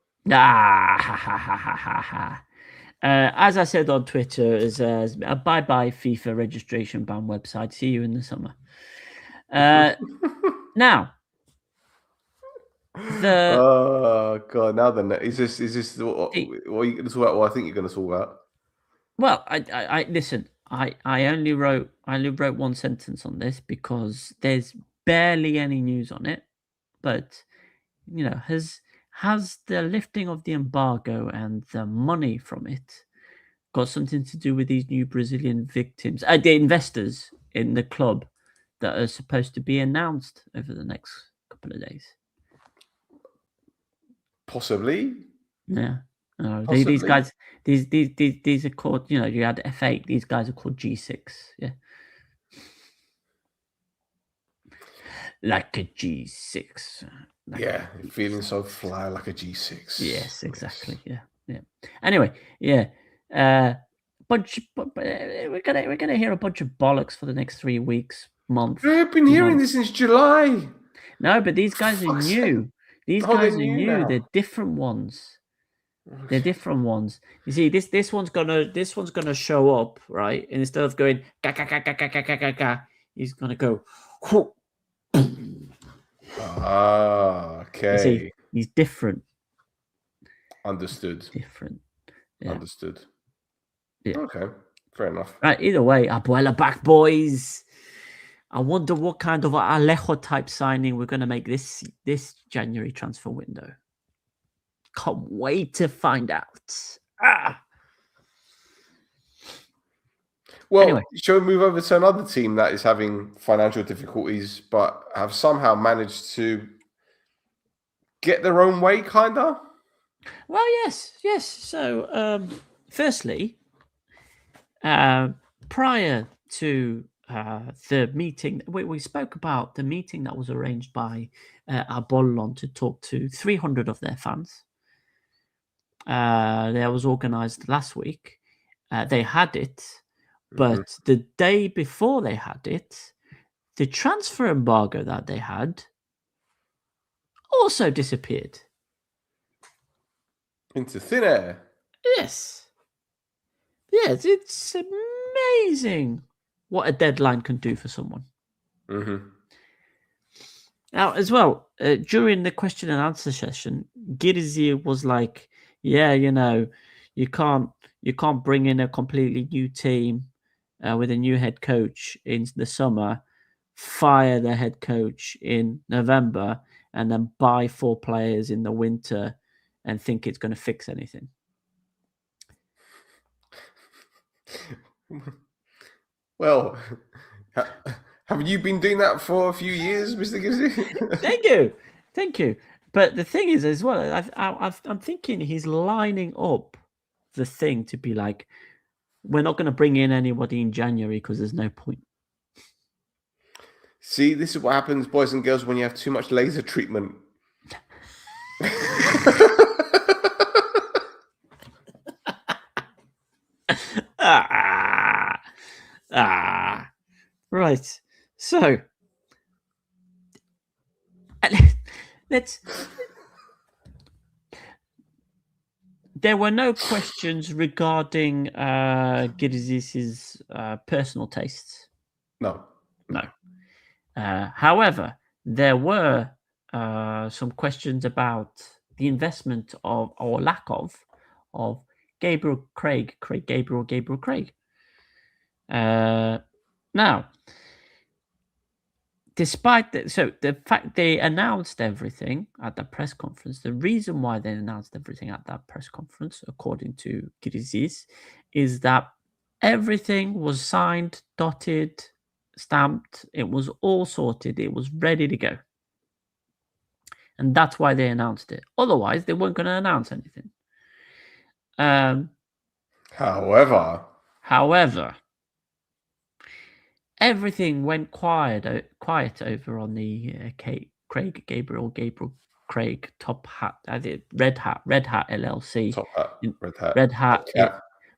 As I said on Twitter, as a bye-bye FIFA registration ban website. See you in the summer. Now, Oh god! Now then, is this what are you going to talk about? What I think you're going to talk about? Well, I listen. I only wrote one sentence on this because there's barely any news on it. But has the lifting of the embargo and the money from it got something to do with these new Brazilian victims, the investors in the club that are supposed to be announced over the next couple of days? Possibly. Yeah. These guys, these are called, you had F8. These guys are called G6. Yeah. Like a G6. Yeah, feeling so fly like a G6. Yes, exactly. Yeah. Anyway, yeah. We're gonna hear a bunch of bollocks for the next 3 weeks, month. I've been hearing this since July. No, but these guys are new. These guys are new. Now. They're different ones. They're different ones. You see, this one's gonna show up, right? And instead of going ga ga ga ga ga ga ga ga ga, he's gonna go. Okay. You see, he's different. Understood. Different. Yeah. Understood. Yeah. Okay. Fair enough. Right. Either way, Abuela back, boys. I wonder what kind of Alejo type signing we're going to make this January transfer window. Can't wait to find out. Well, anyway. Shall we move over to another team that is having financial difficulties, but have somehow managed to get their own way, kind of? Well, yes. So, firstly, prior to the meeting, we spoke about the meeting that was arranged by Abollon to talk to 300 of their fans. That was organized last week. They had it, but the day before they had it, the transfer embargo that they had also disappeared. Into thin air. Yes, it's amazing what a deadline can do for someone. Now, as well, during the question and answer session, Girzy was like, "Yeah, you can't bring in a completely new team with a new head coach in the summer, fire the head coach in November, and then buy 4 players in the winter and think it's going to fix anything." Well, haven't you been doing that for a few years, Mr. Girzy? Thank you. But the thing is, as well, I'm thinking he's lining up the thing to be like, we're not going to bring in anybody in January because there's no point. See, this is what happens, boys and girls, when you have too much laser treatment. Right. So let's. There were no questions regarding Girzis's personal tastes. No. However, there were some questions about the investment of, or lack of Gabriel Craig. Gabriel Craig. Now, despite that, so the fact they announced everything at the press conference, the reason why they announced everything at that press conference, according to Girizis, is that everything was signed, dotted, stamped. It was all sorted. It was ready to go. And that's why they announced it. Otherwise, they weren't going to announce anything. However, everything went quiet over on the Gabriel Craig top hat, Red Hat LLC, top hat,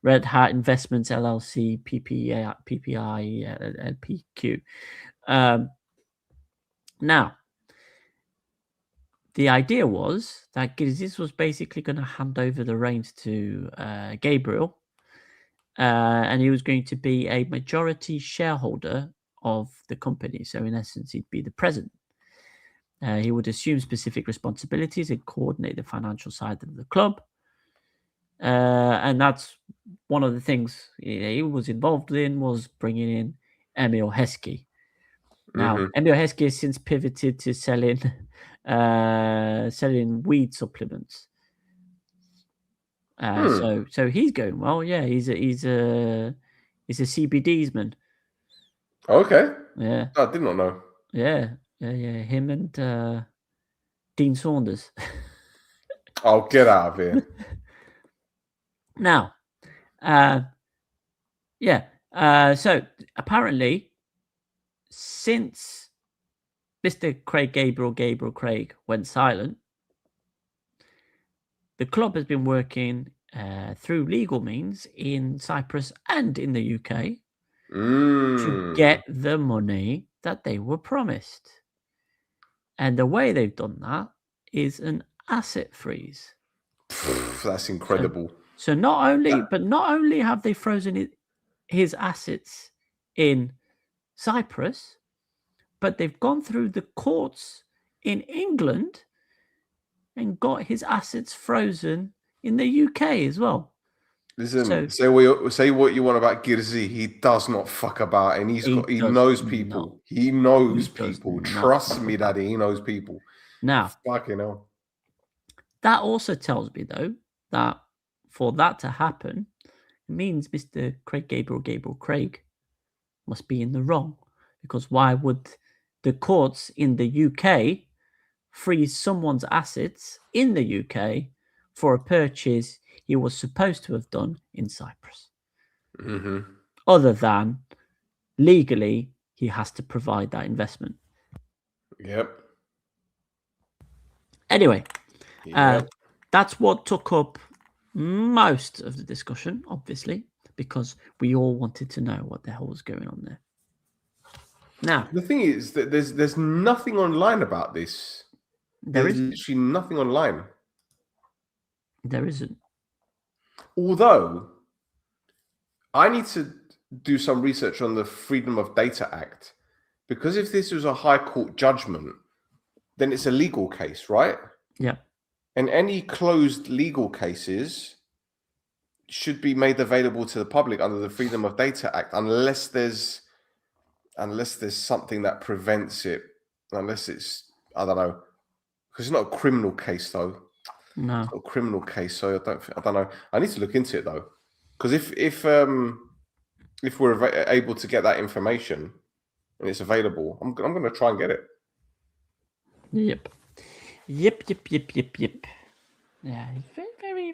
Red Hat Investments LLC, PPI LPQ. Now, the idea was that Girizis was basically going to hand over the reins to Gabriel, and he was going to be a majority shareholder of the company. So, in essence, he'd be the president. He would assume specific responsibilities and coordinate the financial side of the club. And that's one of the things he was involved in, was bringing in Emil Heskey. Now, Emil Heskey has since pivoted to selling weed supplements. So he's going well. Yeah, he's a CBD's man. Okay. Yeah, I did not know. yeah. Him and Dean Saunders. Oh, get out of here. Now, so apparently, since Mr. Gabriel Craig went silent, the club has been working through legal means in Cyprus and in the UK to get the money that they were promised. And the way they've done that is an asset freeze. That's incredible. So not only have they frozen his assets in Cyprus, but they've gone through the courts in England and got his assets frozen in the UK as well. Listen, say what you want about Girzi. He does not fuck about, and he knows people. Not. He knows people. Trust me, Daddy. He knows people. Now, fucking hell. That also tells me, though, that for that to happen, it means Mr. Gabriel Craig must be in the wrong. Because why would the courts in the UK freeze someone's assets in the UK for a purchase he was supposed to have done in Cyprus? Other than legally, he has to provide that investment. Yep. Anyway, that's what took up most of the discussion, obviously, because we all wanted to know what the hell was going on there. Now, the thing is that there's nothing online about this. There's literally nothing online. There isn't. Although, I need to do some research on the Freedom of Data Act, because if this was a high court judgment, then it's a legal case, right? Yeah. And any closed legal cases should be made available to the public under the Freedom of Data Act, unless there's something that prevents it. Unless it's, I don't know, because it's not a criminal case though. No, it's not a criminal case, so I don't know. I need to look into it though, because if we're able to get that information and it's available, I'm going to try and get it. Yep. Yeah,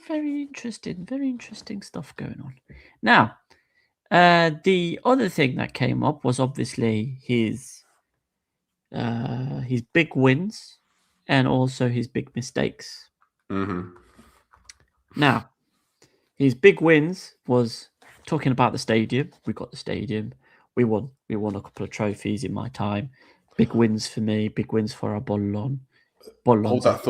very interesting. Very interesting stuff going on. Now, the other thing that came up was obviously his big wins and also his big mistakes. Now, his big wins was talking about the stadium. We got the stadium. We won a couple of trophies in my time. Big wins for me. Big wins for our Bollon. Hold that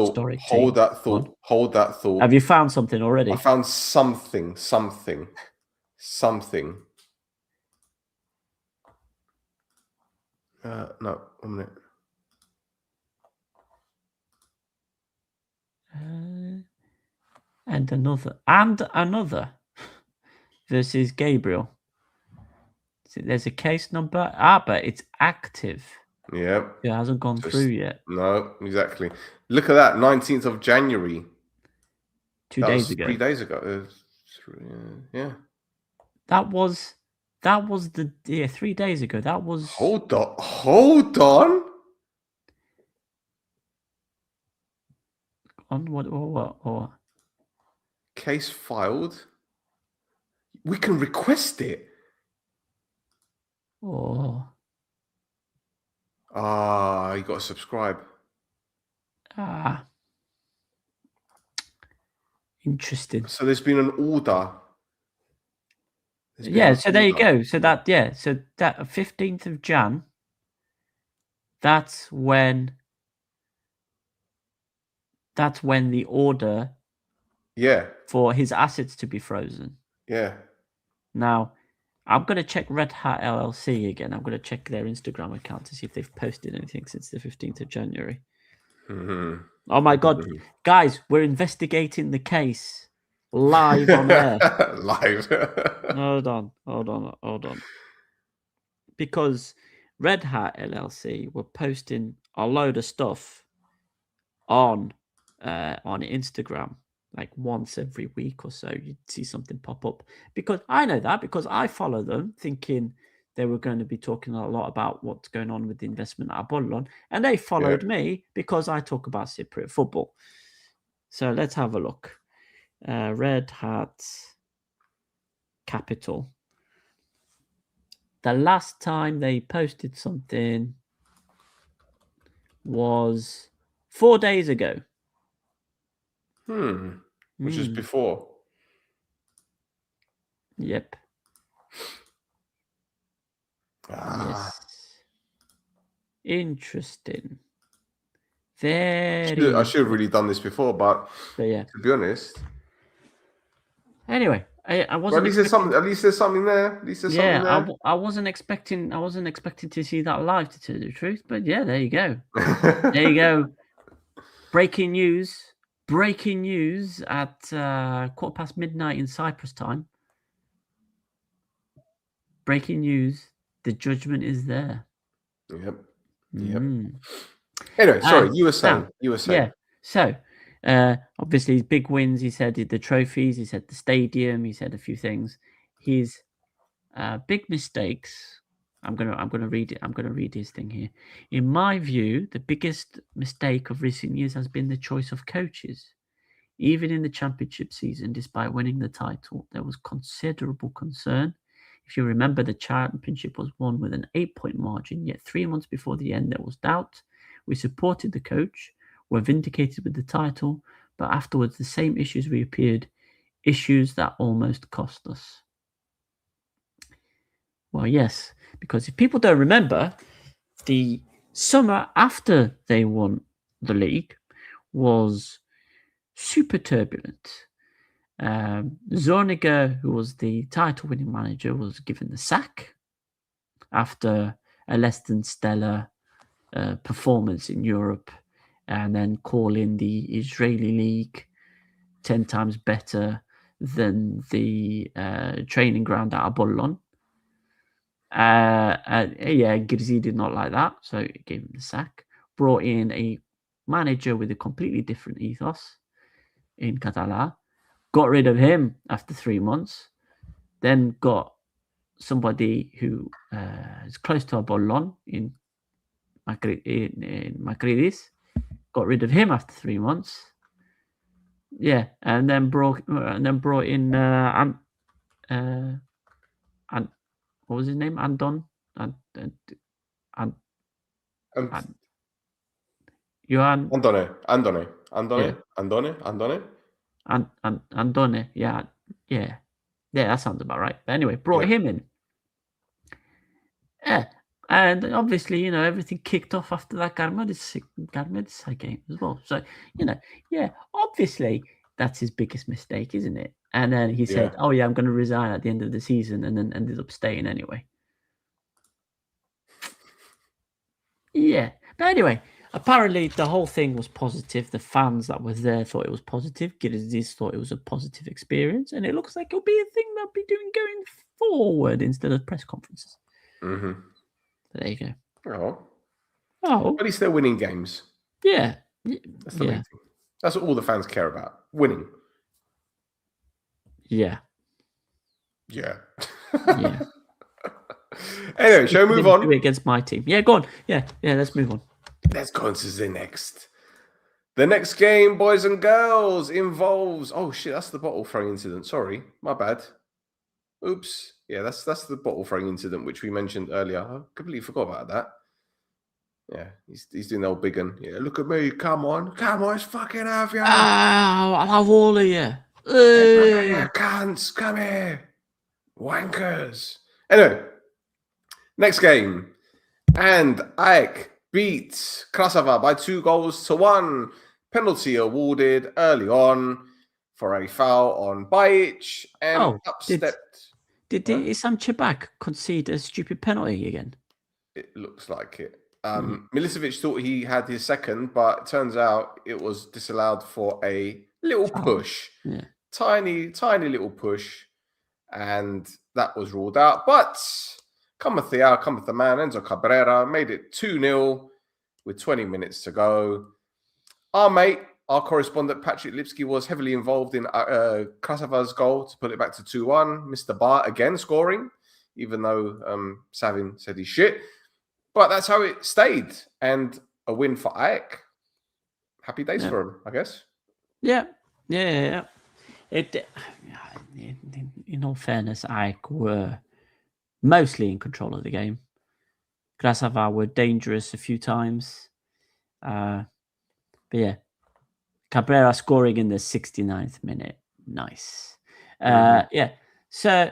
thought. Have you found something already? I found something. No, 1 minute. And another versus Gabriel. So there's a case number. But it's active. Yeah. It hasn't gone through yet. No, exactly. Look at that, 19th of January. 2 That days was ago. 3 days ago. Yeah. That was the 3 days ago. That was Hold on. on what? Case filed. We can request it. Oh. You got to subscribe. Interesting. So there's been an order. Yeah, so there you go. So that 15th of Jan, that's when the order for his assets to be frozen. Yeah. Now, I'm going to check Red Hat LLC again. I'm going to check their Instagram account to see if they've posted anything since the 15th of January. Mm-hmm. Oh my God. Guys, we're investigating the case live on air. Live. Hold on. Because Red Hat LLC were posting a load of stuff on Instagram, like once every week or so. You'd see something pop up. Because I know that because I follow them, thinking they were going to be talking a lot about what's going on with the investment at Apollon, and they followed me because I talk about Cypriot football. So let's have a look. Red Hat Capital. The last time they posted something was 4 days ago. Which is before. Yep. Yes. Interesting. Very. I should have really done this before, but yeah. To be honest. Anyway, I wasn't. Well, at least there's something. At least there's something there. At least there's something there. I wasn't expecting to see that live, to tell you the truth. But yeah, there you go. There you go. Breaking news at midnight in Cyprus time. Breaking news. The judgment is there. Yep. Anyway, sorry, you were saying. Yeah. So, obviously, big wins. He said the trophies. He said the stadium. He said a few things. His big mistakes. I'm gonna read it. I'm gonna read his thing here. In my view, the biggest mistake of recent years has been the choice of coaches. Even in the championship season, despite winning the title, there was considerable concern. If you remember, the championship was won with an 8-point margin, yet 3 months before the end, there was doubt. We supported the coach, were vindicated with the title, but afterwards the same issues reappeared, issues that almost cost us. Well, yes, because if people don't remember, the summer after they won the league was super turbulent. Zorniger, who was the title-winning manager, was given the sack after a less than stellar performance in Europe, and then calling the Israeli league 10 times better than the training ground at Apollon. Girzi did not like that, so he gave him the sack. Brought in a manager with a completely different ethos in Catala. Got rid of him after 3 months. Then got somebody who is close to Apollon in Makridis. Got rid of him after 3 months. Yeah, and then brought in what was his name? Andone. Johan. Andone. Yeah, that sounds about right. But anyway, brought him in. Yeah, and obviously, everything kicked off after that Garmedis game as well. So, obviously that's his biggest mistake, isn't it? And then he said, "Oh yeah, I'm going to resign at the end of the season," and then ended up staying anyway. Yeah, but anyway, apparently the whole thing was positive. The fans that were there thought it was positive. Gidizis thought it was a positive experience, and it looks like it'll be a thing they'll be doing going forward instead of press conferences. Mm-hmm. There you go. Oh, at least they're winning games. Yeah. That's the main thing. That's all the fans care about. Winning. Yeah. Yeah. Yeah. Anyway, shall we move on? Do it against my team. Yeah, go on. Yeah, let's move on. Let's go on to the next. The next game, boys and girls, involves... Oh, shit, that's the bottle throwing incident. Sorry, my bad. Oops. Yeah, that's the bottle throwing incident, which we mentioned earlier. I completely forgot about that. Yeah, he's doing the old big one. Yeah, look at me. Come on, let's fucking have you. Oh, I'll have all of you. You cunts, come here. Wankers. Anyway, next game. And IYKYK beats Krasava by 2-1. Penalty awarded early on for a foul on Bajic and upstepped. Did Isam Chibak concede a stupid penalty again? It looks like it. Milicevic thought he had his second, but it turns out it was disallowed for a little push. Yeah. Tiny little push. And that was ruled out. But cometh the hour, cometh the man. Enzo Cabrera made it 2-0 with 20 minutes to go. Our mate, our correspondent, Patrick Lipski, was heavily involved in Krasava's goal to put it back to 2-1. Mr. Bar again scoring, even though Savin said he's shit. But that's how it stayed. And a win for IYKYK. Happy days for him, I guess. Yeah. In all fairness, IYKYK were mostly in control of the game. Krasava were dangerous a few times. But yeah, Cabrera scoring in the 69th minute. Nice. Yeah. So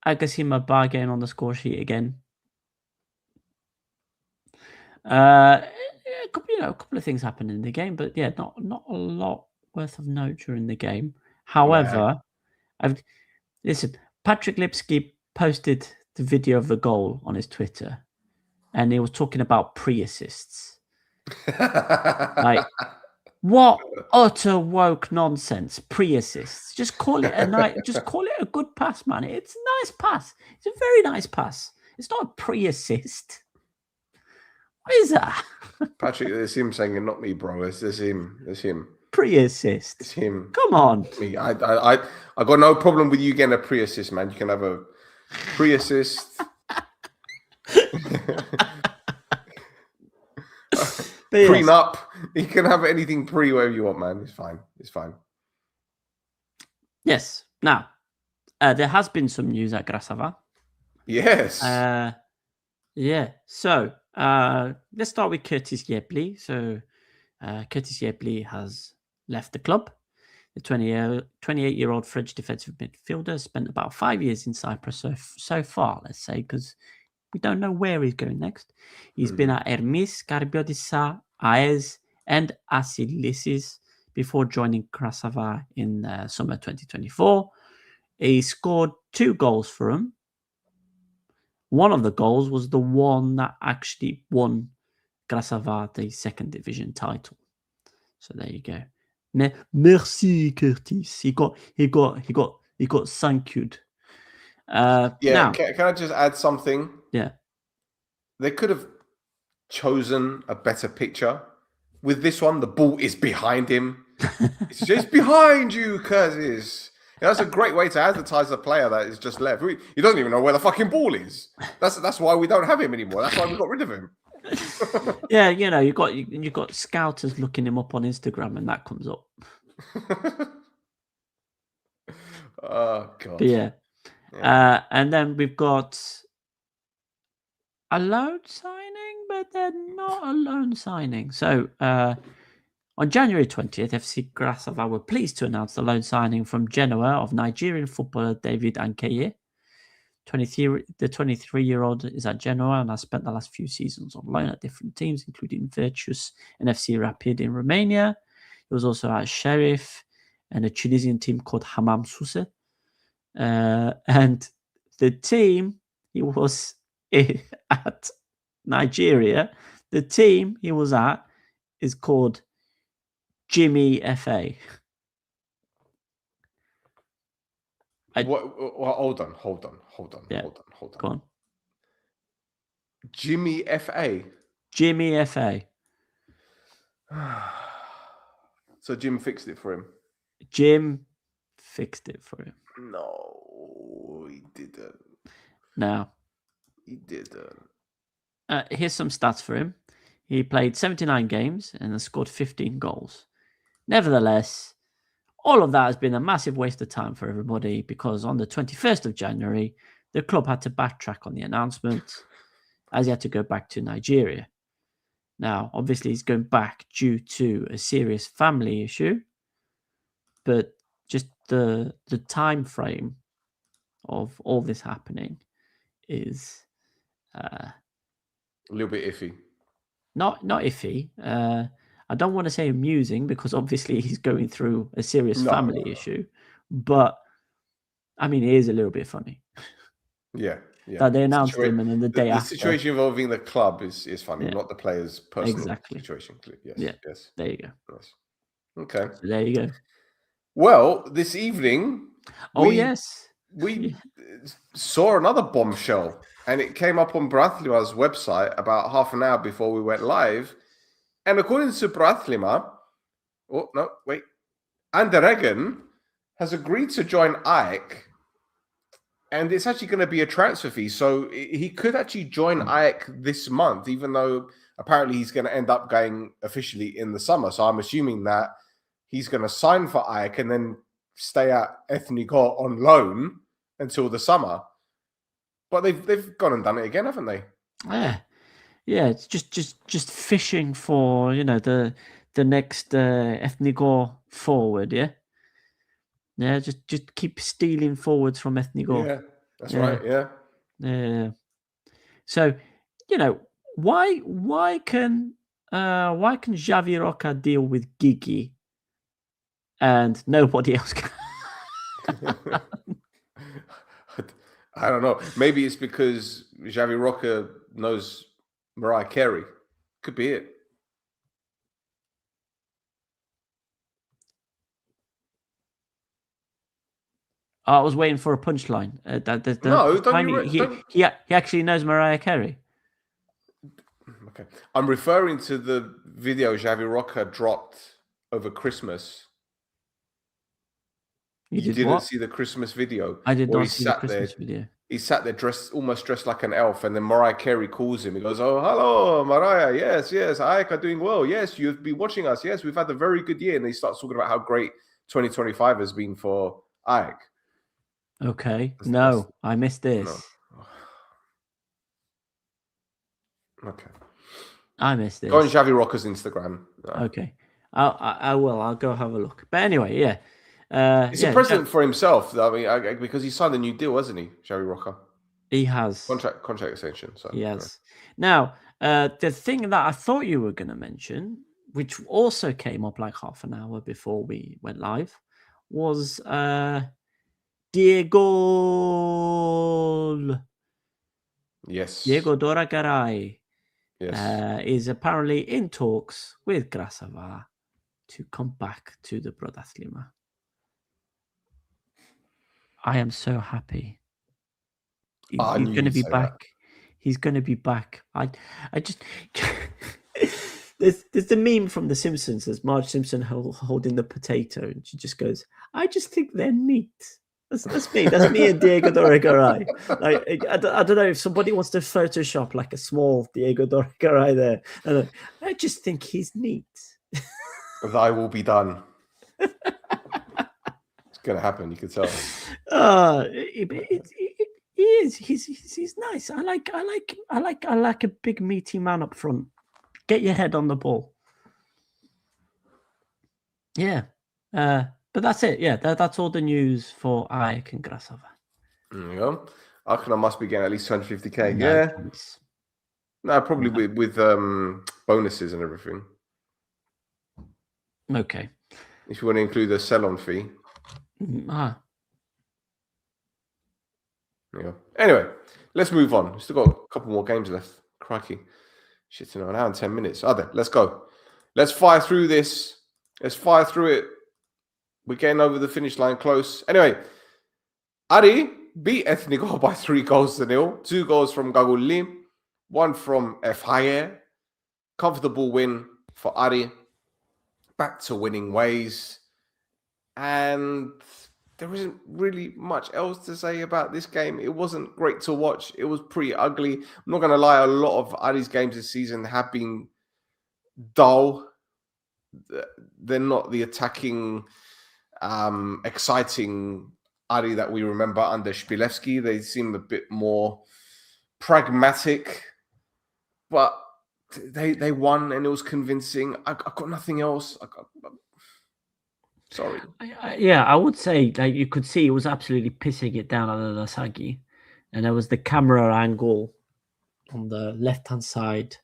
I can see my bar getting on the score sheet again. A couple of things happened in the game, but yeah, not a lot worth of note during the game. However, listen, Patrick Lipski posted the video of the goal on his Twitter, and he was talking about pre-assists. Like, what utter woke nonsense! Pre-assists. Just call it a good pass, man. It's a nice pass. It's a very nice pass. It's not a pre-assist. What is that? Patrick, there's him saying, not me, bro. There's him. Pre-assist. It's him. Come on. Me. I got no problem with you getting a pre-assist, man. You can have a pre-assist. Prenup. You can have anything pre whatever you want, man. It's fine. It's fine. Yes. Now, there has been some news at Krasava. Yes. Yeah. So let's start with Curtis Yebli. So Curtis Yebli has left the club. The 28-year-old French defensive midfielder spent about 5 years in Cyprus so far, let's say, because we don't know where he's going next. He's been at Hermis, Karbiodissa, AES, and Asilissis before joining Krasava in summer 2024. He scored 2 goals for him. One of the goals was the one that actually won Krasava the second division title. So there you go. Merci, Curtis. He got thank you'd. Yeah. Now, can I just add something? Yeah. They could have chosen a better picture. With this one, the ball is behind him. It's just behind you, Curtis. That's a great way to advertise a player that is just left. He doesn't even know where the fucking ball is. That's why we don't have him anymore. That's why we got rid of him. Yeah, you got scouters looking him up on Instagram, and that comes up. Oh god. But yeah. And then we've got a loan signing, but they're not a loan signing. So on January 20th, FC Krasava were pleased to announce the loan signing from Genoa of Nigerian footballer David Ankeye. The 23-year-old is at Genoa and has spent the last few seasons on loan at different teams, including Virtus and FC Rapid in Romania. He was also at Sheriff and a Tunisian team called Hammam Sousse. And the team he was at Nigeria, The team he was at is called Jimmy FA. Well, hold on. Yeah. Go on. Jimmy FA. Jimmy FA. So Jim fixed it for him. Jim fixed it for him. No, he didn't. Now, He didn't. here's some stats for him. He played 79 games and has scored 15 goals. Nevertheless, all of that has been a massive waste of time for everybody because on the 21st of January, the club had to backtrack on the announcement as he had to go back to Nigeria. Now, obviously, he's going back due to a serious family issue, but just the time frame of all this happening is A little bit iffy. not iffy. I don't want to say amusing because obviously he's going through a serious family issue, but I mean, it is a little bit funny. Yeah. That they announced him and then the day after. The situation involving the club is funny, not the player's personal situation. Yes. Yes. There you go. Yes. Okay. So there you go. Well, this evening, we saw another bombshell, and it came up on Brathlima's website about half an hour before we went live. And according to Brathlyma, Andereggen has agreed to join IYKYK, and it's actually going to be a transfer fee. So he could actually join IYKYK this month, even though apparently he's going to end up going officially in the summer. So I'm assuming that he's going to sign for IYKYK and then stay at IYKYK on loan until the summer. But they've gone and done it again, haven't they? Yeah. It's just fishing for the next IYKYK forward. Yeah, just keep stealing forwards from IYKYK. Yeah, that's right. Yeah. Yeah. So, why can Xavi Roca deal with Gigi and nobody else can? I don't know. Maybe it's because Xavi Roca knows Mariah Carey. Could be it. I was waiting for a punchline. He actually knows Mariah Carey. Okay, I'm referring to the video Xavi Roca dropped over Christmas. You didn't see the Christmas video? I did not see the Christmas video. He sat there almost dressed like an elf, and then Mariah Carey calls him. He goes, "Oh, hello, Mariah. Yes, IYKYK are doing well. Yes, you've been watching us. Yes, we've had a very good year." And he starts talking about how great 2025 has been for IYKYK. Okay. I missed this. No. Okay. I missed this. Go on Xavi Roca's Instagram. No. Okay. I will. I'll go have a look. But anyway, yeah. It's a present for himself. I mean, because he signed a new deal, hasn't he, Xavi Roca? He has. Contract extension. So he has. Now, the thing that I thought you were going to mention, which also came up like half an hour before we went live, was Diego. Yes. Diego Doragaray. Yes. Is apparently in talks with Grasava to come back to the Brathlyma. I am so happy. He's going to be back. He's going to be back. I just there's the meme from The Simpsons. There's Marge Simpson holding the potato, and she just goes, "I just think they're neat." That's me. That's me and Diego Doragaray. Like I don't know if somebody wants to Photoshop like a small Diego Doragaray there. And I just think he's neat. Thy will be done. It's gonna happen. You can tell. He is. He's nice. I like a big meaty man up front. Get your head on the ball. Yeah. But that's it. Yeah, that's all the news for IYKYK and Grasava. There you go. Arkana must be getting at least 250k. Yeah. No, probably with bonuses and everything. Okay. If you want to include a sell-on fee. There you go. Anyway, let's move on. We've still got a couple more games left. Crikey. Shit, an hour and 10 minutes. Oh, let's go. Let's fire through this. Let's fire through it. We're getting over the finish line close. Anyway, Ari beat Ethnico by 3-0. 2 goals from Gagulli, 1 from Efhaye. Comfortable win for Ari. Back to winning ways. And there isn't really much else to say about this game. It wasn't great to watch. It was pretty ugly. I'm not going to lie, a lot of Ari's games this season have been dull. They're not the attacking, exciting Ari that we remember under Shpilevsky. They seem a bit more pragmatic, but they won and it was convincing. I've got nothing else. Sorry. I would say, like, you could see it was absolutely pissing it down under Nasagi, and there was the camera angle on the left-hand side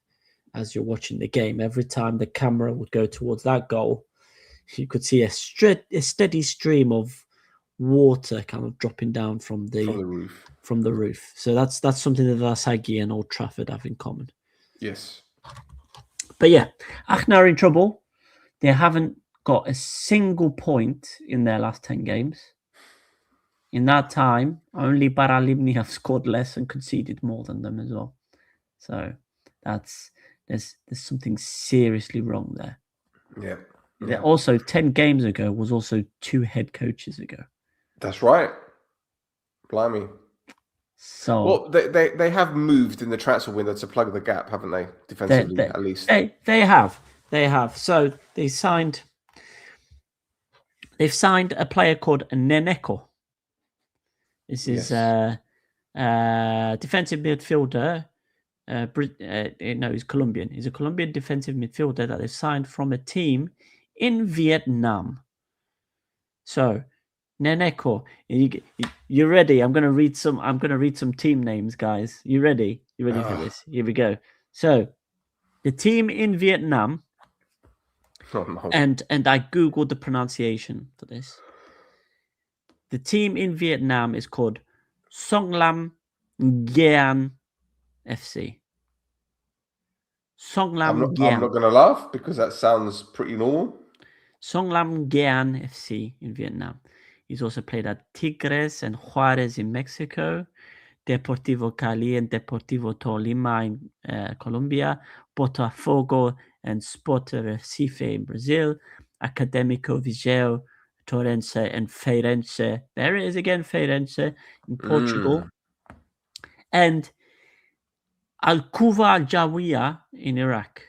as you're watching the game. Every time the camera would go towards that goal, you could see a steady stream of water kind of dropping down from the roof. So that's something that Nasagi and Old Trafford have in common. Yes. But yeah, Aachen are in trouble. They haven't got a single point in their last 10 games. In that time, only Baralimni have scored less and conceded more than them as well. So there's something seriously wrong there. Yeah. Also, 10 games ago was also 2 head coaches ago. That's right. Blimey. So, well, they have moved in the transfer window to plug the gap, haven't they? Defensively, at least. They have. So they've signed a player called Neneko. This is a defensive midfielder. No, he's Colombian. He's a Colombian defensive midfielder that they've signed from a team in Vietnam. So, Neneko, you ready? I'm gonna read some team names, guys. You ready? You ready for this? Here we go. So, the team in Vietnam. Oh, no. And I googled the pronunciation for this. The team in Vietnam is called Song Lam Gian FC. Song Lam Gian. I'm not going to laugh because that sounds pretty normal. Song Lam Gian FC in Vietnam. He's also played at Tigres and Juarez in Mexico, Deportivo Cali and Deportivo Tolima in Colombia, Botafogo and Sport Recife in Brazil, Académico Viseu, Torrense and Feirense. There it is again, Feirense in Portugal. And Al-Kuwa Al-Jawiya in Iraq.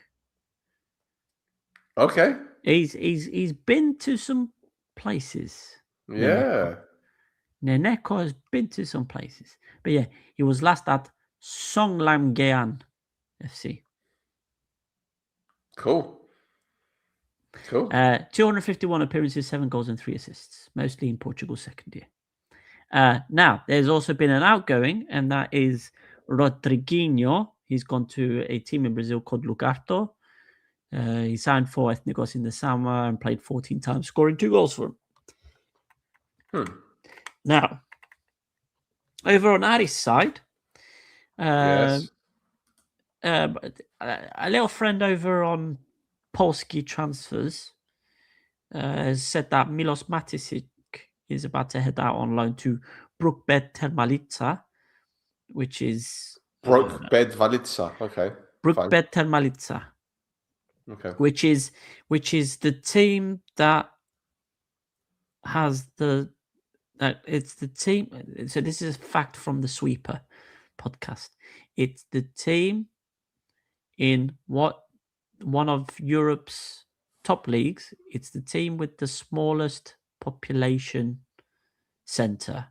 Okay. He's been to some places. Yeah. Neneko has been to some places. But yeah, he was last at Song Lam Gian FC. Cool. 251 appearances, 7 goals and 3 assists, mostly in Portugal's second year. Now, there's also been an outgoing, and that is Rodriguinho. He's gone to a team in Brazil called Lugarto. He signed for Ethnikos in the summer and played 14 times, scoring 2 goals for him. Now, over on Ari's side, yes. A little friend over on Polski Transfers has said that Milos Matisic is about to head out on loan to Brookbed Termalica, which is Brookbed Valitsa. Okay. Brookbed Termalica. Okay. Which is the team that has it's the team. So this is a fact from the Sweeper podcast. It's the team in one of Europe's top leagues. It's the team with the smallest population center.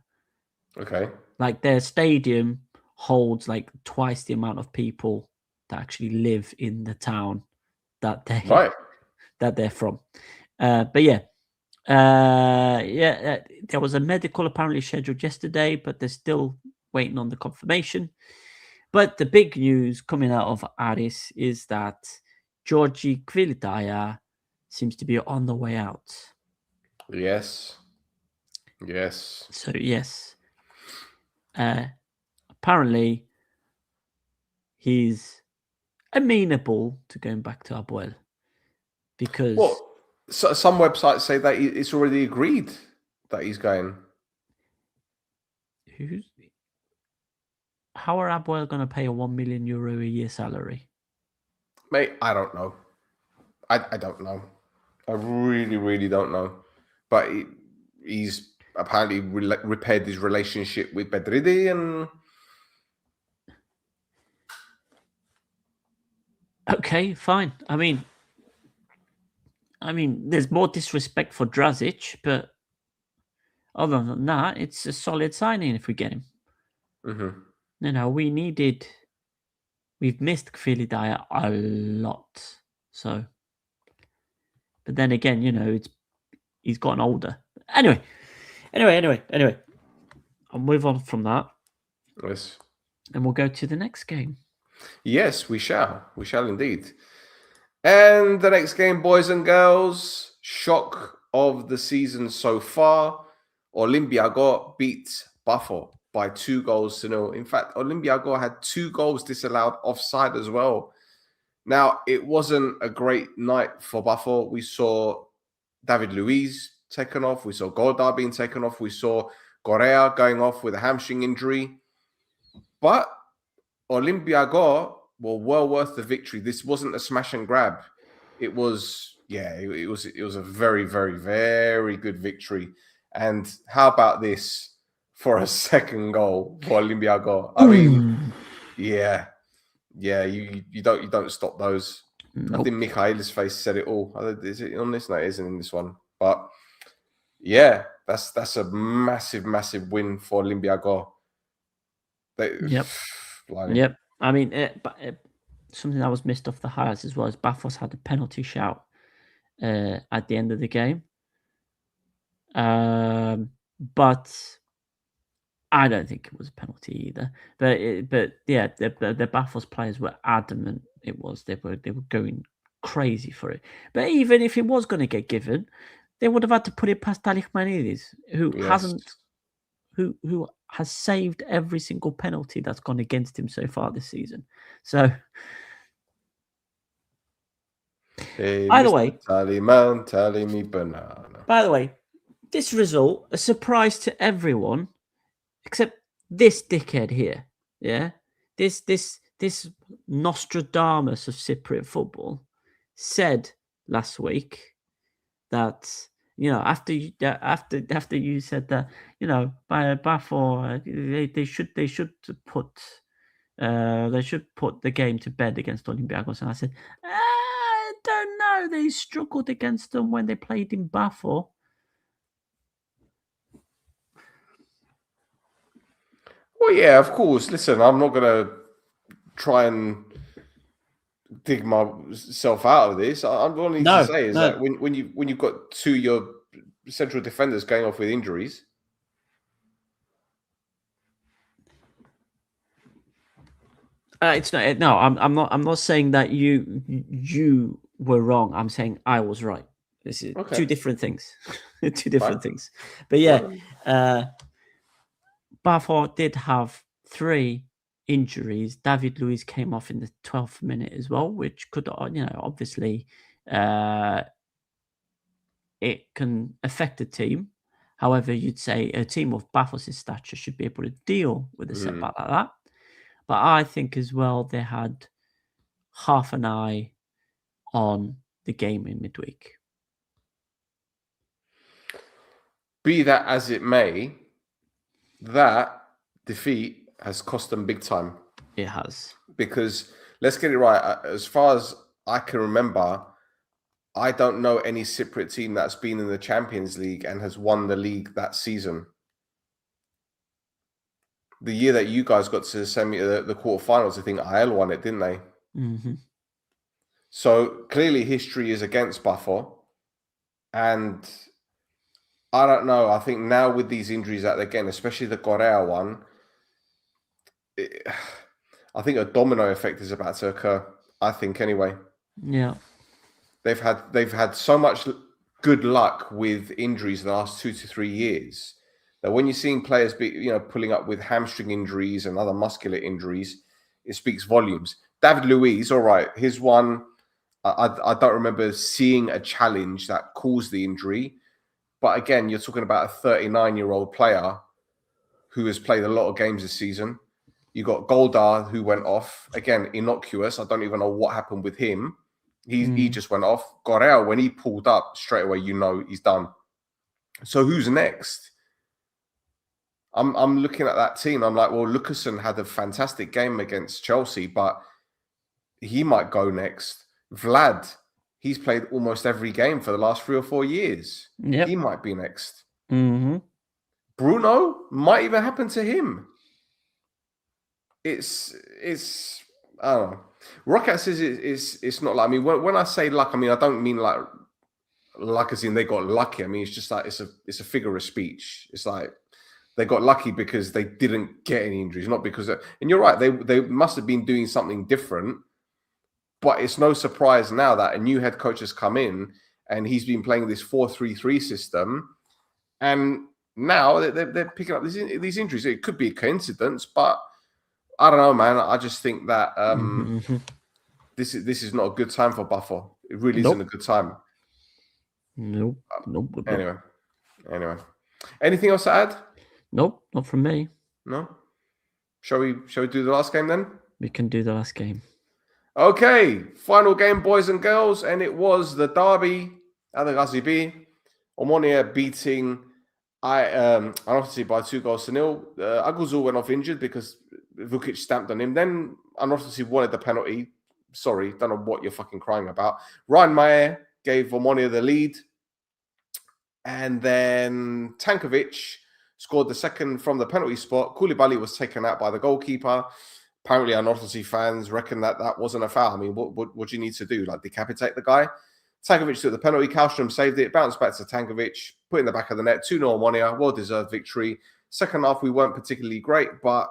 Okay. Like their stadium holds like twice the amount of people that actually live in the town that they're from. But yeah. There was a medical apparently scheduled yesterday, but they're still waiting on the confirmation. But the big news coming out of Aris is that Georgi Kvildaya seems to be on the way out. Yes. So, yes. Apparently, he's amenable to going back to Abuel, because Well, some websites say that it's already agreed that he's going. how are Abuel going to pay a €1 million a year salary? Mate, I don't know. I don't know. I really don't know. But he's apparently repaired his relationship with Bedridi, and Okay, fine. I mean, there's more disrespect for Drazic, but other than that, it's a solid signing if we get him. Mm-hmm. You know, we've missed Kvilidaya a lot. So, but then again, you know, he's gotten older. Anyway. I'll move on from that. Yes. And we'll go to the next game. Yes, we shall. We shall indeed. And the next game, boys and girls, shock of the season so far. Olympiago beat Buffalo by 2-0. In fact, Olympiago had 2 goals disallowed offside as well. Now, it wasn't a great night for Buffalo. We saw David Luiz taken off. We saw Goddard being taken off. We saw Correa going off with a hamstring injury. But Olympiago were well worth the victory. This wasn't a smash and grab. It was, it was a very, very, very good victory. And how about this for a second goal for Olympiago? I mean, you don't stop those. Nope. I think Mikhail's face said it all. Is it on this? No, it isn't in this one. But yeah, that's a massive, massive win for Olympiago. Yep. I mean, something that was missed off the highlights as well is Bafos had a penalty shout at the end of the game. But I don't think it was a penalty either. But yeah, the Bafos players were adamant it was. They were going crazy for it. But even if it was going to get given, they would have had to put it past Talikmanidis, who has saved every single penalty that's gone against him so far this season. So, by the way, Tallyman, tally me banana. By the way, this result, a surprise to everyone, except this dickhead here. Yeah, this Nostradamus of Cypriot football said last week that, you know, after you said that, you know, by Bafor, they should put the game to bed against Olympiacos, and I said, I don't know. They struggled against them when they played in Bafor. Well, yeah, of course. Listen, I'm not gonna try and dig myself out of this. I'm only to say is that when you've got 2 of your central defenders going off with injuries. It's not. No, I'm not. I'm not saying that you were wrong. I'm saying I was right. This is two different things. Two different things. But yeah, Bafor did have 3 injuries. David Luiz came off in the 12th minute as well, which could, you know, obviously, it can affect a team. However, you'd say a team of Bafos' stature should be able to deal with a setback like that. But I think as well they had half an eye on the game in midweek. Be that as it may, that defeat has cost them big time. It has. Because let's get it right. As far as I can remember, I don't know any Cypriot team that's been in the Champions League and has won the league that season. The year that you guys got to the quarterfinals, I think IL won it, didn't they? Mm-hmm. So clearly history is against Buffalo. And I don't know. I think now with these injuries that they're getting, especially the Correa one, I think a domino effect is about to occur. I think anyway. Yeah. They've had so much good luck with injuries the last 2 to 3 years that when you're seeing players pulling up with hamstring injuries and other muscular injuries, it speaks volumes. David Luiz, all right, his one. I don't remember seeing a challenge that caused the injury. But again, you're talking about a 39-year-old player who has played a lot of games this season. You got Goldar, who went off. Again, innocuous. I don't even know what happened with him. He just went off. Gorel, when he pulled up, straight away, you know he's done. So who's next? I'm looking at that team. I'm like, well, Lucasen had a fantastic game against Chelsea, but he might go next. Vlad, he's played almost every game for the last 3 or 4 years. Yep. He might be next. Mm-hmm. Bruno might even happen to him. It's I don't know. Rocket says it's not like, I mean, when I say luck, I mean, I don't mean like as in they got lucky. I mean, it's just like it's a figure of speech. It's like they got lucky because they didn't get any injuries, not because and you're right, they must have been doing something different. But it's no surprise now that a new head coach has come in and he's been playing this 4-3-3 system, and now they're picking up these injuries. It could be a coincidence, but I don't know, man. I just think that this is not a good time for Buffer. It really isn't a good time. Nope. Anyway. Anything else to add? Nope, not from me. No. Shall we do the last game then? We can do the last game. Okay, final game, boys and girls, and it was the derby at the Gazibi. Omonia beating Anorthosis by 2-0. Aguzul went off injured because Vukic stamped on him. Then Anorthosis wanted the penalty. Sorry, don't know what you're fucking crying about. Ryan Mayer gave Omonia the lead. And then Tankovic scored the second from the penalty spot. Koulibaly was taken out by the goalkeeper. Apparently, Anorthosis fans reckon that wasn't a foul. I mean, what do you need to do? Like, decapitate the guy? Tankovic took the penalty. Kallstrom saved it. Bounced back to Tankovic. Put in the back of the net. 2-0 Omonia. Well-deserved victory. Second half, we weren't particularly great, but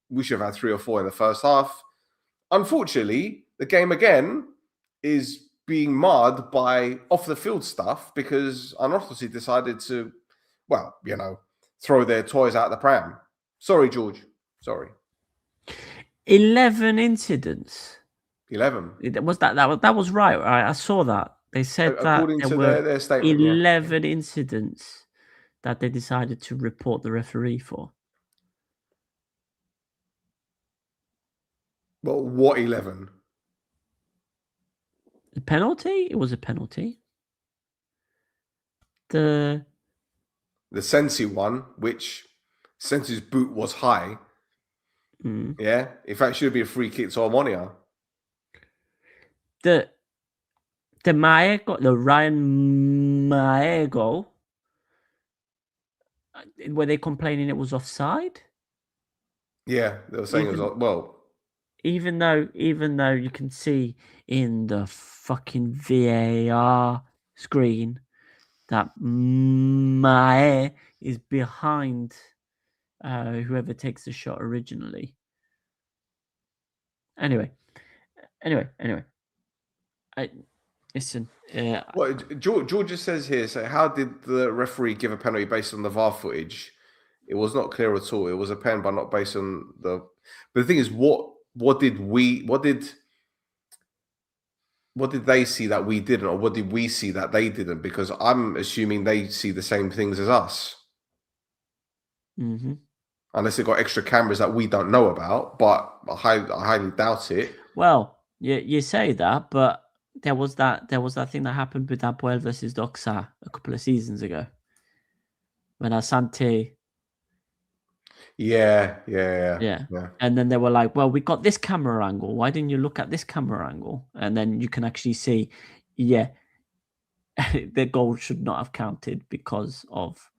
we should have had 3 or 4 in the first half. Unfortunately, the game again is being marred by off-the-field stuff because Anorthosis decided to, well, throw their toys out the pram. Sorry, George. Sorry. 11 incidents. 11. That was right. I saw that. They said according that to there were their statement, 11 incidents that they decided to report the referee for. Well, what 11? The penalty? It was a penalty. The Sensi one, which Sensi's boot was high. Yeah, in fact, should be a free kick to Omonia. The Ryan Mayer goal. Were they complaining it was offside? Yeah, they were saying it was well. Even though you can see in the fucking VAR screen that Mayer is behind whoever takes the shot originally. Anyway. Listen. Well, George just says here, so how did the referee give a penalty based on the VAR footage? It was not clear at all. It was a pen, but not based on the... But the thing is, what did they see that we didn't, or what did we see that they didn't? Because I'm assuming they see the same things as us. Mm-hmm. Unless they've got extra cameras that we don't know about, but I highly doubt it. Well, you say that, but there was that thing that happened with Apoel versus Doxa a couple of seasons ago when Asante. Yeah. And then they were like, well, we got this camera angle. Why didn't you look at this camera angle? And then you can actually see, the goal should not have counted because of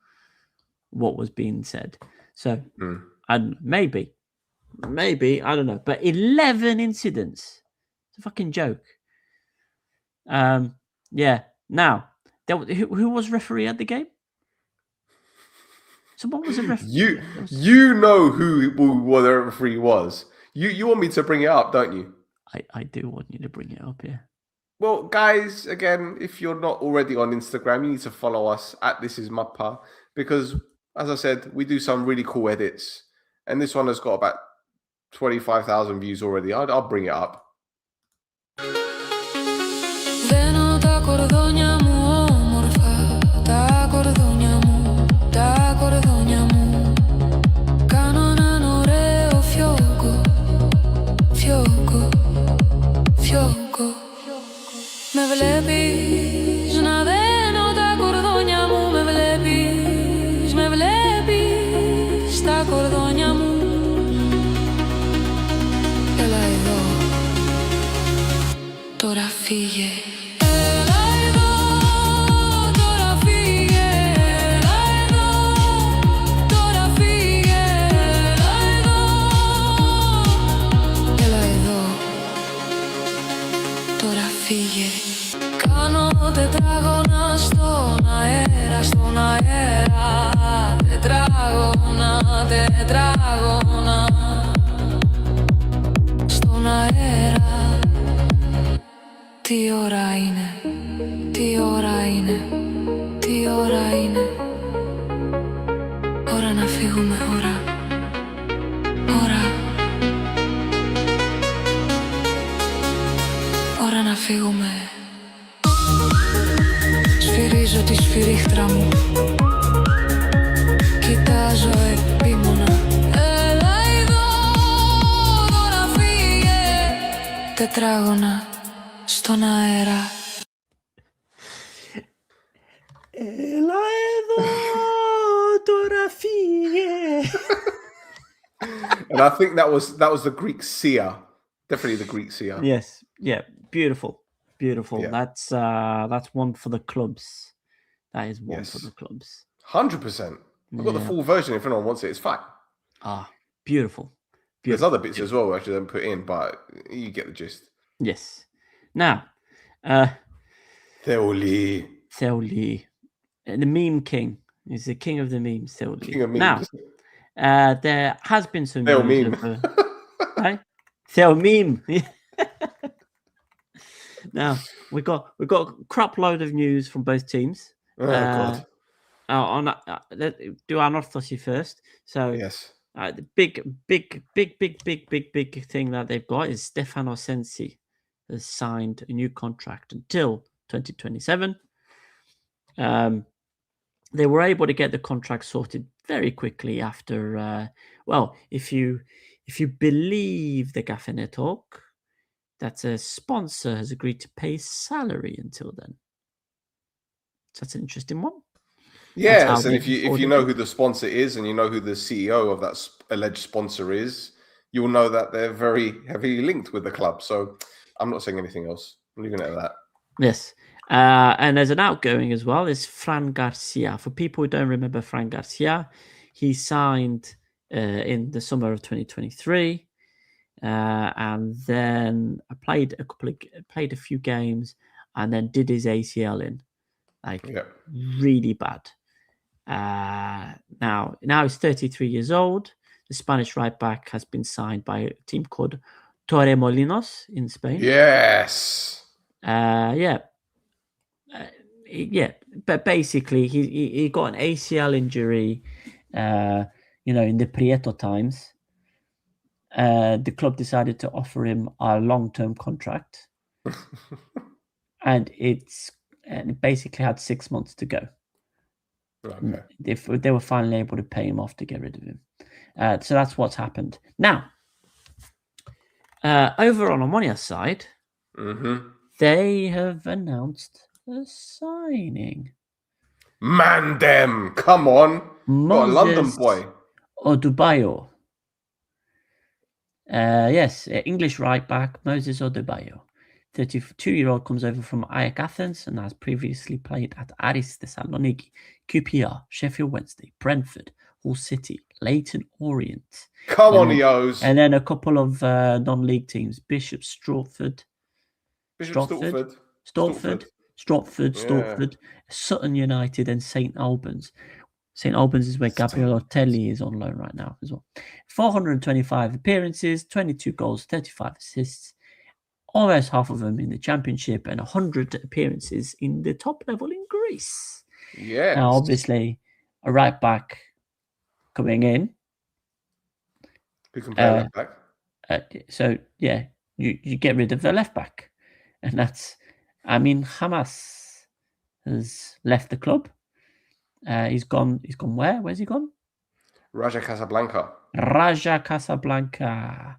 what was being said. So, and maybe, I don't know. But 11 incidents. It's a fucking joke. Now, who was referee at the game? Someone was a referee. You know who the referee was. You want me to bring it up, don't you? I do want you to bring it up, yeah. Well, guys, again, if you're not already on Instagram, you need to follow us at This Is Mappa, because, as I said, we do some really cool edits. And this one has got about 25,000 views already. I'll bring it up. Δένω τα κορδόνια μου όμορφα, τα κορδόνια μου, τα κορδόνια μου. Κάνω έναν ωραίο φιόγκο, φιόγκο, φιόγκο. Με βλέπεις να δένω τα κορδόνια μου, με βλέπεις τα κορδόνια μου. Έλα εδώ, τώρα φύγε. Έλα εδώ, τώρα φύγε. Έλα εδώ, τώρα φύγε. Έλα εδώ, έλα εδώ, τώρα φύγε. Κάνω τετράγωνα στον αέρα, στον αέρα. Τετράγωνα, τετράγωνα στον αέρα. Τι ώρα είναι, τι ώρα είναι, τι ώρα είναι. Ώρα να φύγουμε, ώρα, ώρα. Ώρα να φύγουμε. Σφυρίζω τη σφυρίχτρα μου, κοιτάζω επίμονα. Έλα εδώ, τώρα φύγε. Τετράγωνα στον αέρα. Έλα εδώ, τώρα φύγε. And I think that was the Greek seer. Definitely the Greek seer. Yes, yeah, beautiful, beautiful. Yeah. That's one for the clubs. That is one Yes. for the clubs. 100%. I've got the full version if anyone wants it. It's fine. Ah, beautiful. There's other bits as well actually don't put in, but you get the gist. Yes. Now, Theoli. Theoli, the meme king. He's the king of the memes, Theoli. King of memes. Now, there has been some Theo news meme. of, right? Theo meme. Now we got a crap load of news from both teams. Oh God. Let's do our orthodoxy first. So Yes. the big thing that they've got is Stefano Sensi has signed a new contract until 2027. They were able to get the contract sorted very quickly after. If you believe the Gaffene talk, that a sponsor has agreed to pay his salary until then. So that's an interesting one. Yes, and if you know who the sponsor is and you know who the CEO of that alleged sponsor is, you'll know that they're very heavily linked with the club. So I'm not saying anything else. I'm leaving it at that. Yes. And there's an outgoing as well. Is Fran Garcia. For people who don't remember Fran Garcia, he signed in the summer of 2023. And then played a few games and then did his ACL in. Really bad. Now he's 33 years old. The Spanish right back has been signed by a team called Torremolinos in Spain. Yes. But basically he got an ACL injury in the Prieto times. The club decided to offer him a long-term contract. And it basically had 6 months to go. Okay. They were finally able to pay him off to get rid of him. So that's what's happened. Now, over on Omonia's side, they have announced a signing. Mandem, come on. Got a London boy. Odubayo. Yes, English right back, Moses Odubayo. 32-year-old comes over from IYKYK Athens and has previously played at Aris Thessaloniki, QPR, Sheffield Wednesday, Brentford, Hull City, Leyton Orient. Come on, Eos. And then a couple of non-league teams, Bishop Stortford, Sutton United, and St Albans. St Albans is where Gabriel Otelli is on loan right now as well. 425 appearances, 22 goals, 35 assists, almost half of them in the Championship, and 100 appearances in the top level in Greece. Yes. Now, obviously, a right back coming in. Who can play right back? So yeah, you get rid of the left back, and that's. I mean, Hamas has left the club. He's gone. He's gone where? Where's he gone? Raja Casablanca. Raja Casablanca.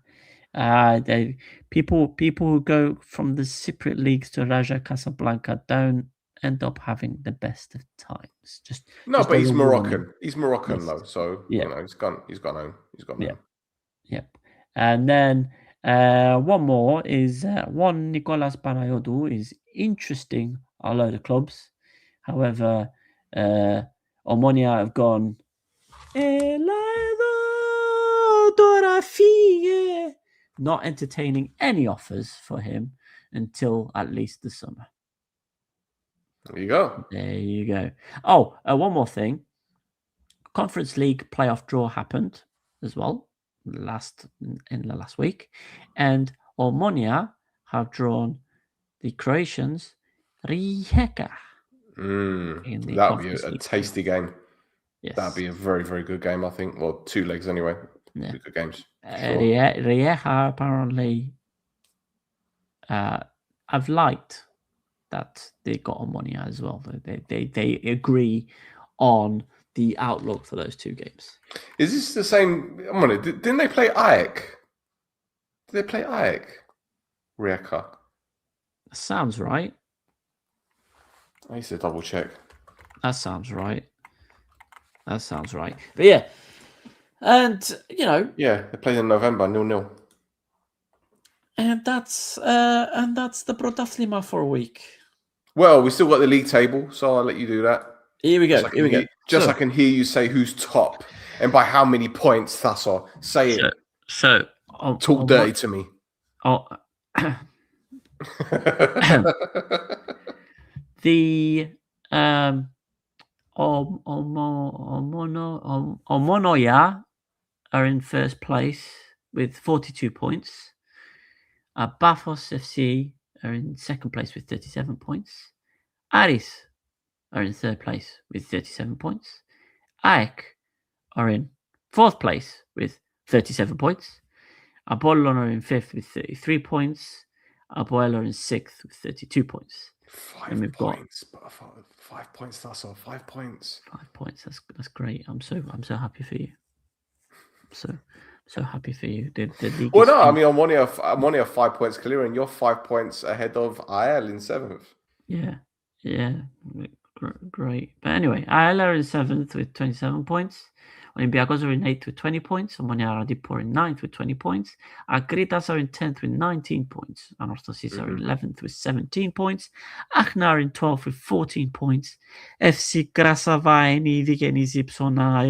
People who go from the Cypriot leagues to Raja Casablanca don't end up having the best of times. No, just but as he's a warning. Moroccan. He's Moroccan Yes. though, so Yeah. you know he's gone. He's gone home. He's gone Yeah. home. Yep. And then one more is one Nicolas Panayiotou is interesting a load of clubs. However, Omonia have gone. Not entertaining any offers for him until at least the summer. There you go. There you go. Oh, one more thing. Conference League playoff draw happened as well in the last week, and Omonia have drawn the Croatians Rijeka. In the That'd be Conference a League tasty game. Yes, That'd be a very, very good game, I think. Well, 2 legs anyway. Yeah. Good games. Rijeka apparently. I've liked that they got Omonia as well. They agree on the outlook for those 2 games. Is this the same? Didn't they play IYKYK? Did they play IYKYK? Rijeka. Sounds right. I used to double check. That sounds right. But yeah, and Yeah, they played in November, 0-0. and that's the Brodaflima for a week. Well, we still got the league table, so I'll let you do that. Here we go. I can hear you say who's top and by how many points. Tasso, say it. So Talk dirty to me. The Omonoya are in first place with 42 points. Bafos FC are in second place with 37 points. Aris are in third place with 37 points. IYKYK are in fourth place with 37 points. Apollon are in fifth with 33 points. Apoel are in sixth with 32 points. 5 points. 5 points, Tasso. 5 points. 5 points. That's great. I'm so happy for you. So happy for you. The league Well, no, I mean, I'm only 5 points clear, and you're 5 points ahead of IL in 7th. Yeah, great. But anyway, IL are in 7th with 27 points. Olympiacos are in 8th with 20 points. Omonia Radipor are in 9th with 20 points. Akritas are in 10th with 19 points. Anorthosis are in 11th with 17 points. Achna are in 12th with 14 points. FC Krasavaini, Digenis Ipsona,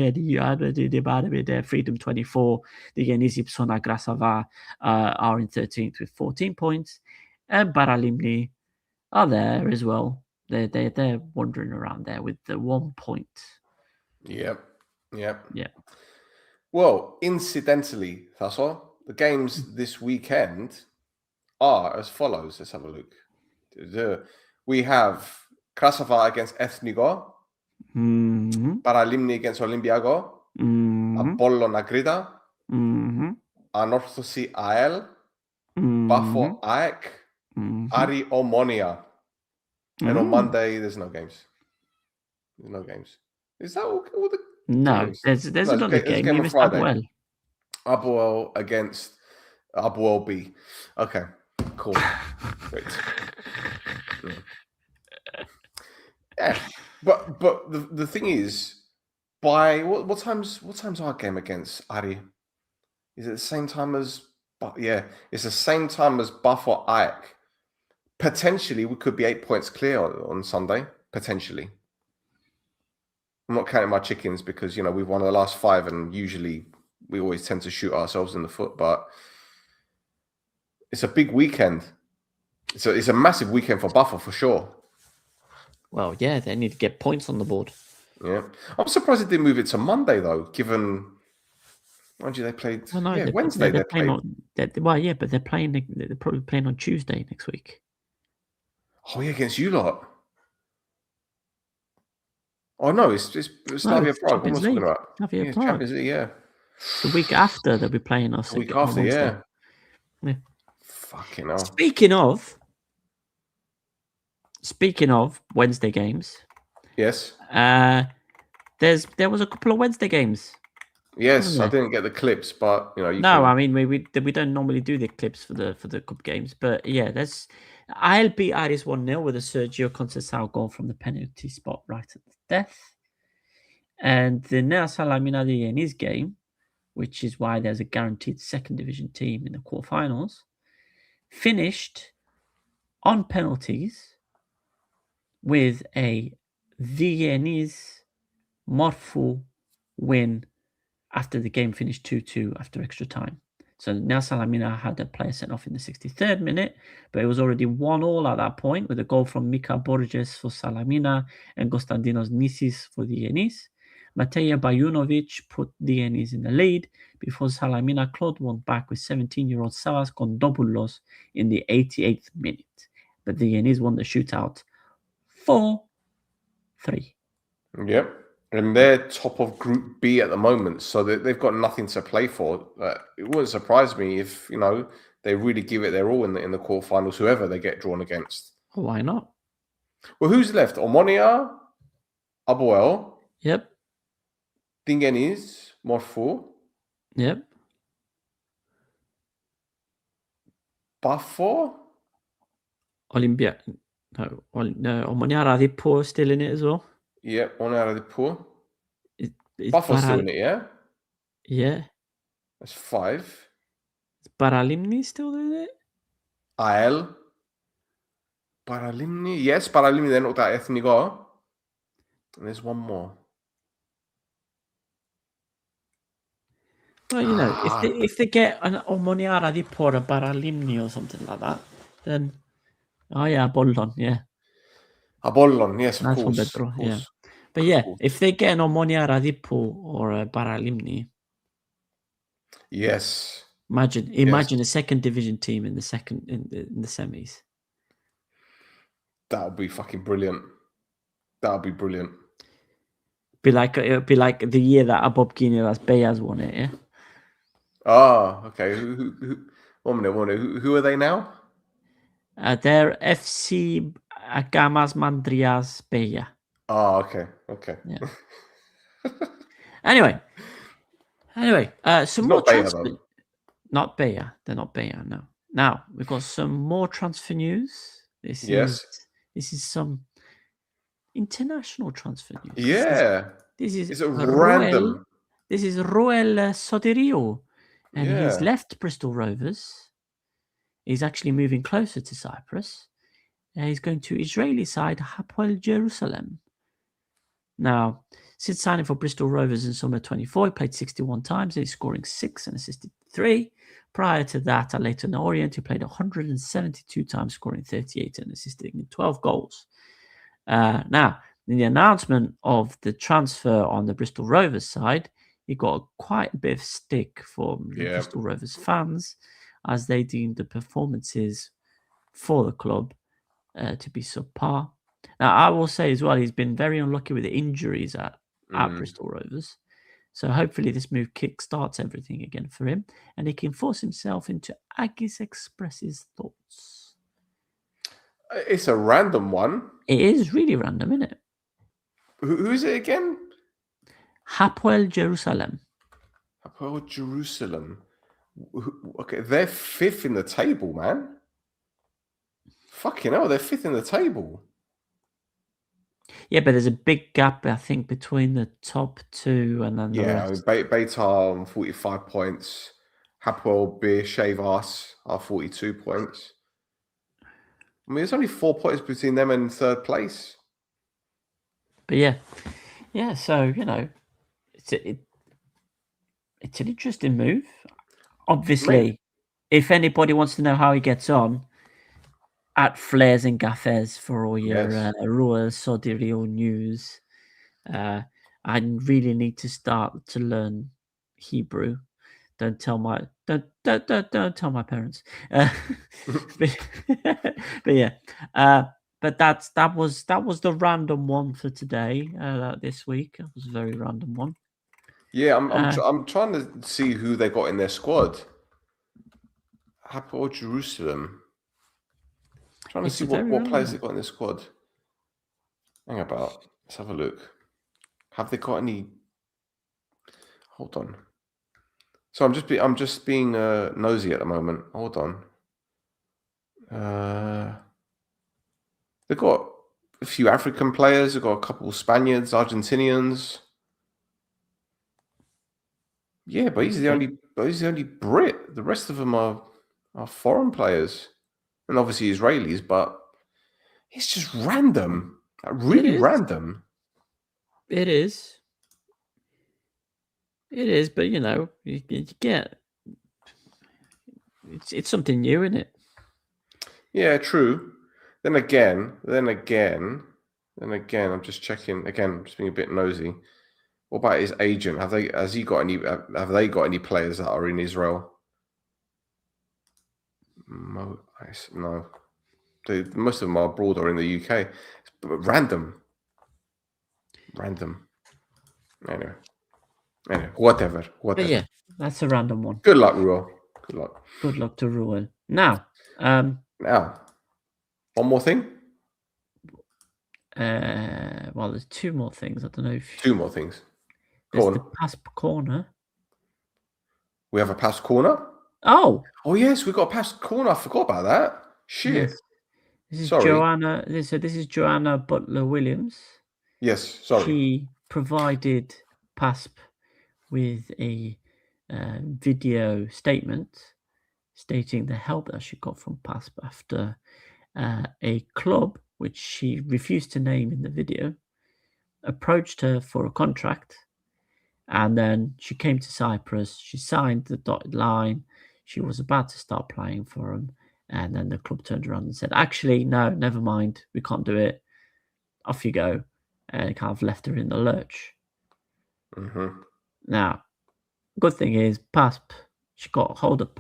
Freedom 24, Digenis Ipsona, Krasava are in 13th with 14 points. And Paralimni are there as well. They're wandering around there with the 1 point. Yep. Yeah. Well, incidentally, Tasso, the games this weekend are as follows. Let's have a look. We have Krasava against Ethnigo, Paralimni against Olympiago, Apollon Agrida, Anorthosi AL, Bafo IYKYK, Ari Omonia. And on Monday, there's no games. Is that all the No, games? there's another game. You missed Apoel. Apoel against Apoel B. Okay, cool. Great. Yeah. But the thing is, by what time's our game against Ari? Is it the same time as? Yeah, it's the same time as Bafo IYKYK. Potentially, we could be 8 points clear on Sunday. Potentially. I'm not counting my chickens because, we've won the last 5 and usually we always tend to shoot ourselves in the foot. But it's a big weekend. It's a massive weekend for Buffer for sure. Well, yeah, they need to get points on the board. Yeah. I'm surprised they didn't move it to Monday, though, given... Mind you, they played... Wednesday they played. But they're probably playing on Tuesday next week. Oh, yeah, against you lot. Oh, no, it's Slavia Prague. What am I talking about? Slavia Prague. Champions League, yeah. The week after they'll be playing us. The week after, yeah. Yeah. Fucking hell. Speaking of Wednesday games, Yes. there was a couple of Wednesday games. Yes, I didn't get the clips, but you know, you No, can... I mean we don't normally do the clips for the cup games, but yeah, I'll beat Iris 1-0 with a Sergio Conceição goal from the penalty spot right at the death. And the Nea Salamina de Yenis game, which is why there's a guaranteed second division team in the quarterfinals, finished on penalties with a Yenis Morfu win after the game finished 2-2 after extra time. So Nea Salamina had a player sent off in the 63rd minute, but it was already 1-1 at that point with a goal from Mika Borges for Salamina and Konstantinos Nisis for the Yenis. Mateja Bajunovic put the Yenis in the lead before Salamina clawed one back with 17-year-old Savas Kondopoulos in the 88th minute. But the Yenis won the shootout 4-3. Yep. And they're top of Group B at the moment, so they've got nothing to play for. It wouldn't surprise me if, you know, they really give it their all in the quarterfinals, whoever they get drawn against. Why not? Well, who's left? Omonia, Aboel, Yep. Dingenis, Morfu, Yep. Buffo. Olympia. No, Omonia Radipo still in it as well. Yep, Omonia It's Buffo's still in it, yeah? Yeah. That's 5. Is Paralimni still in it? AL. Paralimni. Yes, Paralimni, they're not that Ethnigo. And there's one more. Well, you know, if they get an Omonia Radipo or a Paralimni or something like that, then Bollon, yeah. Apollon, yes, of That's course. better, Of course. yeah. But yeah, if they get an Omonia Radipo or a Paralimni, Yes. imagine a second division team in the semis. That would be fucking brilliant. That would be brilliant. It'd be like the year that Abob Guineas Bayas won it, yeah. Ah, okay. One minute. Who are they now? They're FC Gamas Mandrias Beya. Oh, okay. Yeah. Anyway, some more not Beya, transfer. though. Not Beya. They're not Beya. No. Now we've got some more transfer news. This is some international transfer news. Yeah. This is It's random. This is Roel Sotirio, and he's Yeah. left Bristol Rovers. He's actually moving closer to Cyprus. He's going to Israeli side Hapoel Jerusalem. Now, since signing for Bristol Rovers in summer 24, he played 61 times and he's scoring 6 and assisted 3. Prior to that, at Leyton Orient, he played 172 times, scoring 38 and assisting 12 goals. Now, in the announcement of the transfer on the Bristol Rovers side, he got quite a bit of stick from the Bristol Rovers fans as they deemed the performances for the club to be subpar. Now, I will say as well, he's been very unlucky with the injuries at Bristol Rovers. So hopefully this move kickstarts everything again for him and he can force himself into Agis Express's thoughts. It's a random one. It is really random, isn't it? Who is it again? Hapoel Jerusalem. Hapoel Jerusalem. Okay, they're 5th in the table, man. Fucking hell, they're 5th in the table. Yeah, but there's a big gap, I think, between the top 2 and then the rest. I mean, Beitar on 45 points. Hapoel Beershevas are 42 points. I mean, there's only 4 points between them and 3rd place. But yeah. So you know, it's an interesting move. Obviously, if anybody wants to know how he gets on, at Flares and Gaffes for all your Roel Sotirio news. I really need to start to learn Hebrew. Don't tell my parents. But yeah. But that was the random one for today. This week, it was a very random one. Yeah, I'm trying to see who they got in their squad. Hapoel Jerusalem. Trying to It's see a very what players random they got in the squad. Hang about. Let's have a look. Have they got any? Hold on. So I'm just being nosy at the moment. Hold on. They've got a few African players. They've got a couple of Spaniards, Argentinians. Yeah, but he's the only Brit. The rest of them are foreign players, and obviously Israelis. But it's just random, really random. It is. It is, but you know, you get it's something new, isn't it? Yeah, true. Then again, I'm just checking again. I'm just being a bit nosy. What about his agent? Have they got any players that are in Israel? No. Most of them are abroad or in the UK. It's random. Anyway, whatever. But yeah, that's a random one. Good luck, Ruel. Good luck. Good luck to Ruel. Now, one more thing. Well, there's two more things. I don't know if Two more things. there's Go on. the pass corner. We have a pass corner. Oh yes, we got a pass corner. I forgot about that. Shit. yes. This is Sorry. Joanna. This is Joanna Butler Williams. Yes, sorry. She provided PASP with a video statement stating the help that she got from PASP after a club, which she refused to name in the video, approached her for a contract. And then she came to Cyprus. She signed the dotted line. She was about to start playing for them. And then the club turned around and said, actually, no, never mind. We can't do it. Off you go. And kind of left her in the lurch. Mm-hmm. Now, good thing is, PASP, she got hold of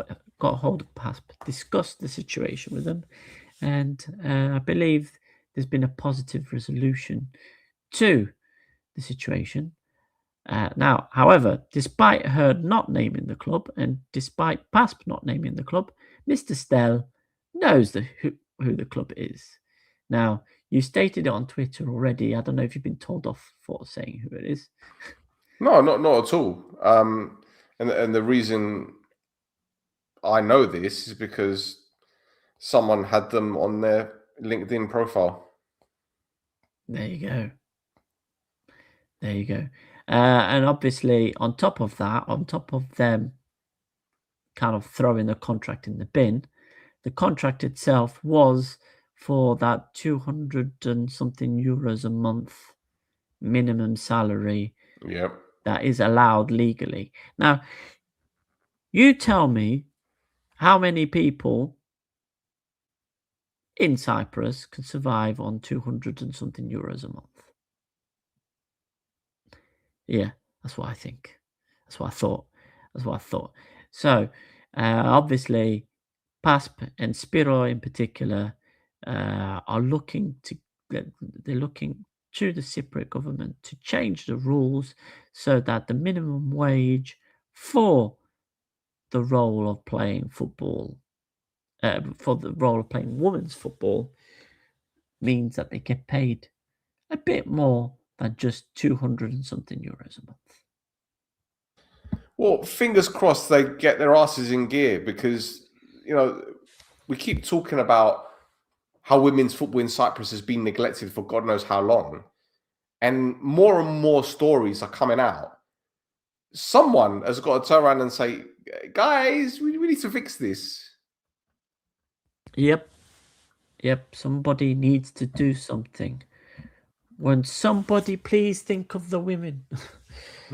PASP, discussed the situation with them. And I believe there's been a positive resolution to the situation. Now, however, despite her not naming the club and despite PASP not naming the club, Mr. Stell knows who the club is. Now, you stated it on Twitter already. I don't know if you've been told off for saying who it is. No, not at all. And the reason I know this is because someone had them on their LinkedIn profile. There you go. And obviously, on top of that, on top of them kind of throwing the contract in the bin, the contract itself was for that 200 and something euros a month minimum salary. Yep. That is allowed legally. Now, you tell me how many people in Cyprus can survive on 200 and something euros a month. Yeah, that's what I think. That's what I thought. So, obviously, PASP and Spiro in particular are looking to the Cypriot government to change the rules so that the minimum wage for the role of playing football, for the role of playing women's football, means that they get paid a bit more than just 200 and something euros a month. Well, fingers crossed they get their asses in gear because, you know, we keep talking about how women's football in Cyprus has been neglected for God knows how long. And more stories are coming out. Someone has got to turn around and say, guys, we need to fix this. Yep. Somebody needs to do something. When somebody please think of the women.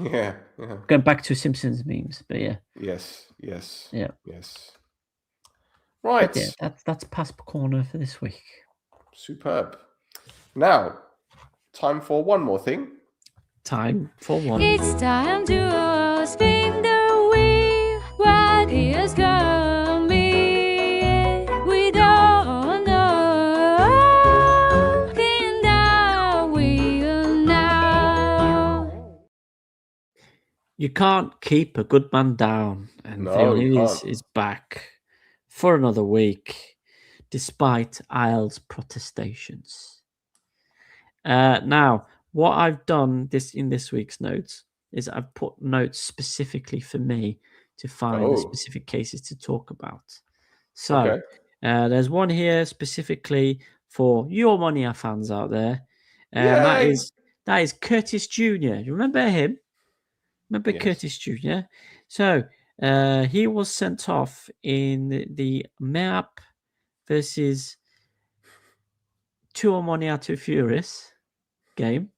Yeah. Going back to Simpsons memes, but yeah. Yes. Yeah. Yes. Right. But yeah, that's PASP corner for this week. Superb. Now, time for one more thing. Time for one. It's time to spin the wheel. What is coming? We don't know. In the wheel now. You can't keep a good man down, and No, you Theonis can't. is back. for another week, despite Isle's protestations. Now, what I've done in this week's notes is I've put notes specifically for me to find the specific cases to talk about. So Okay. there's one here specifically for your Monia fans out there, and Yay! that is Curtis Jr. You remember him? Remember Yes. Curtis Jr.? So he was sent off in the Mappa versus Two Monia Two Furious game.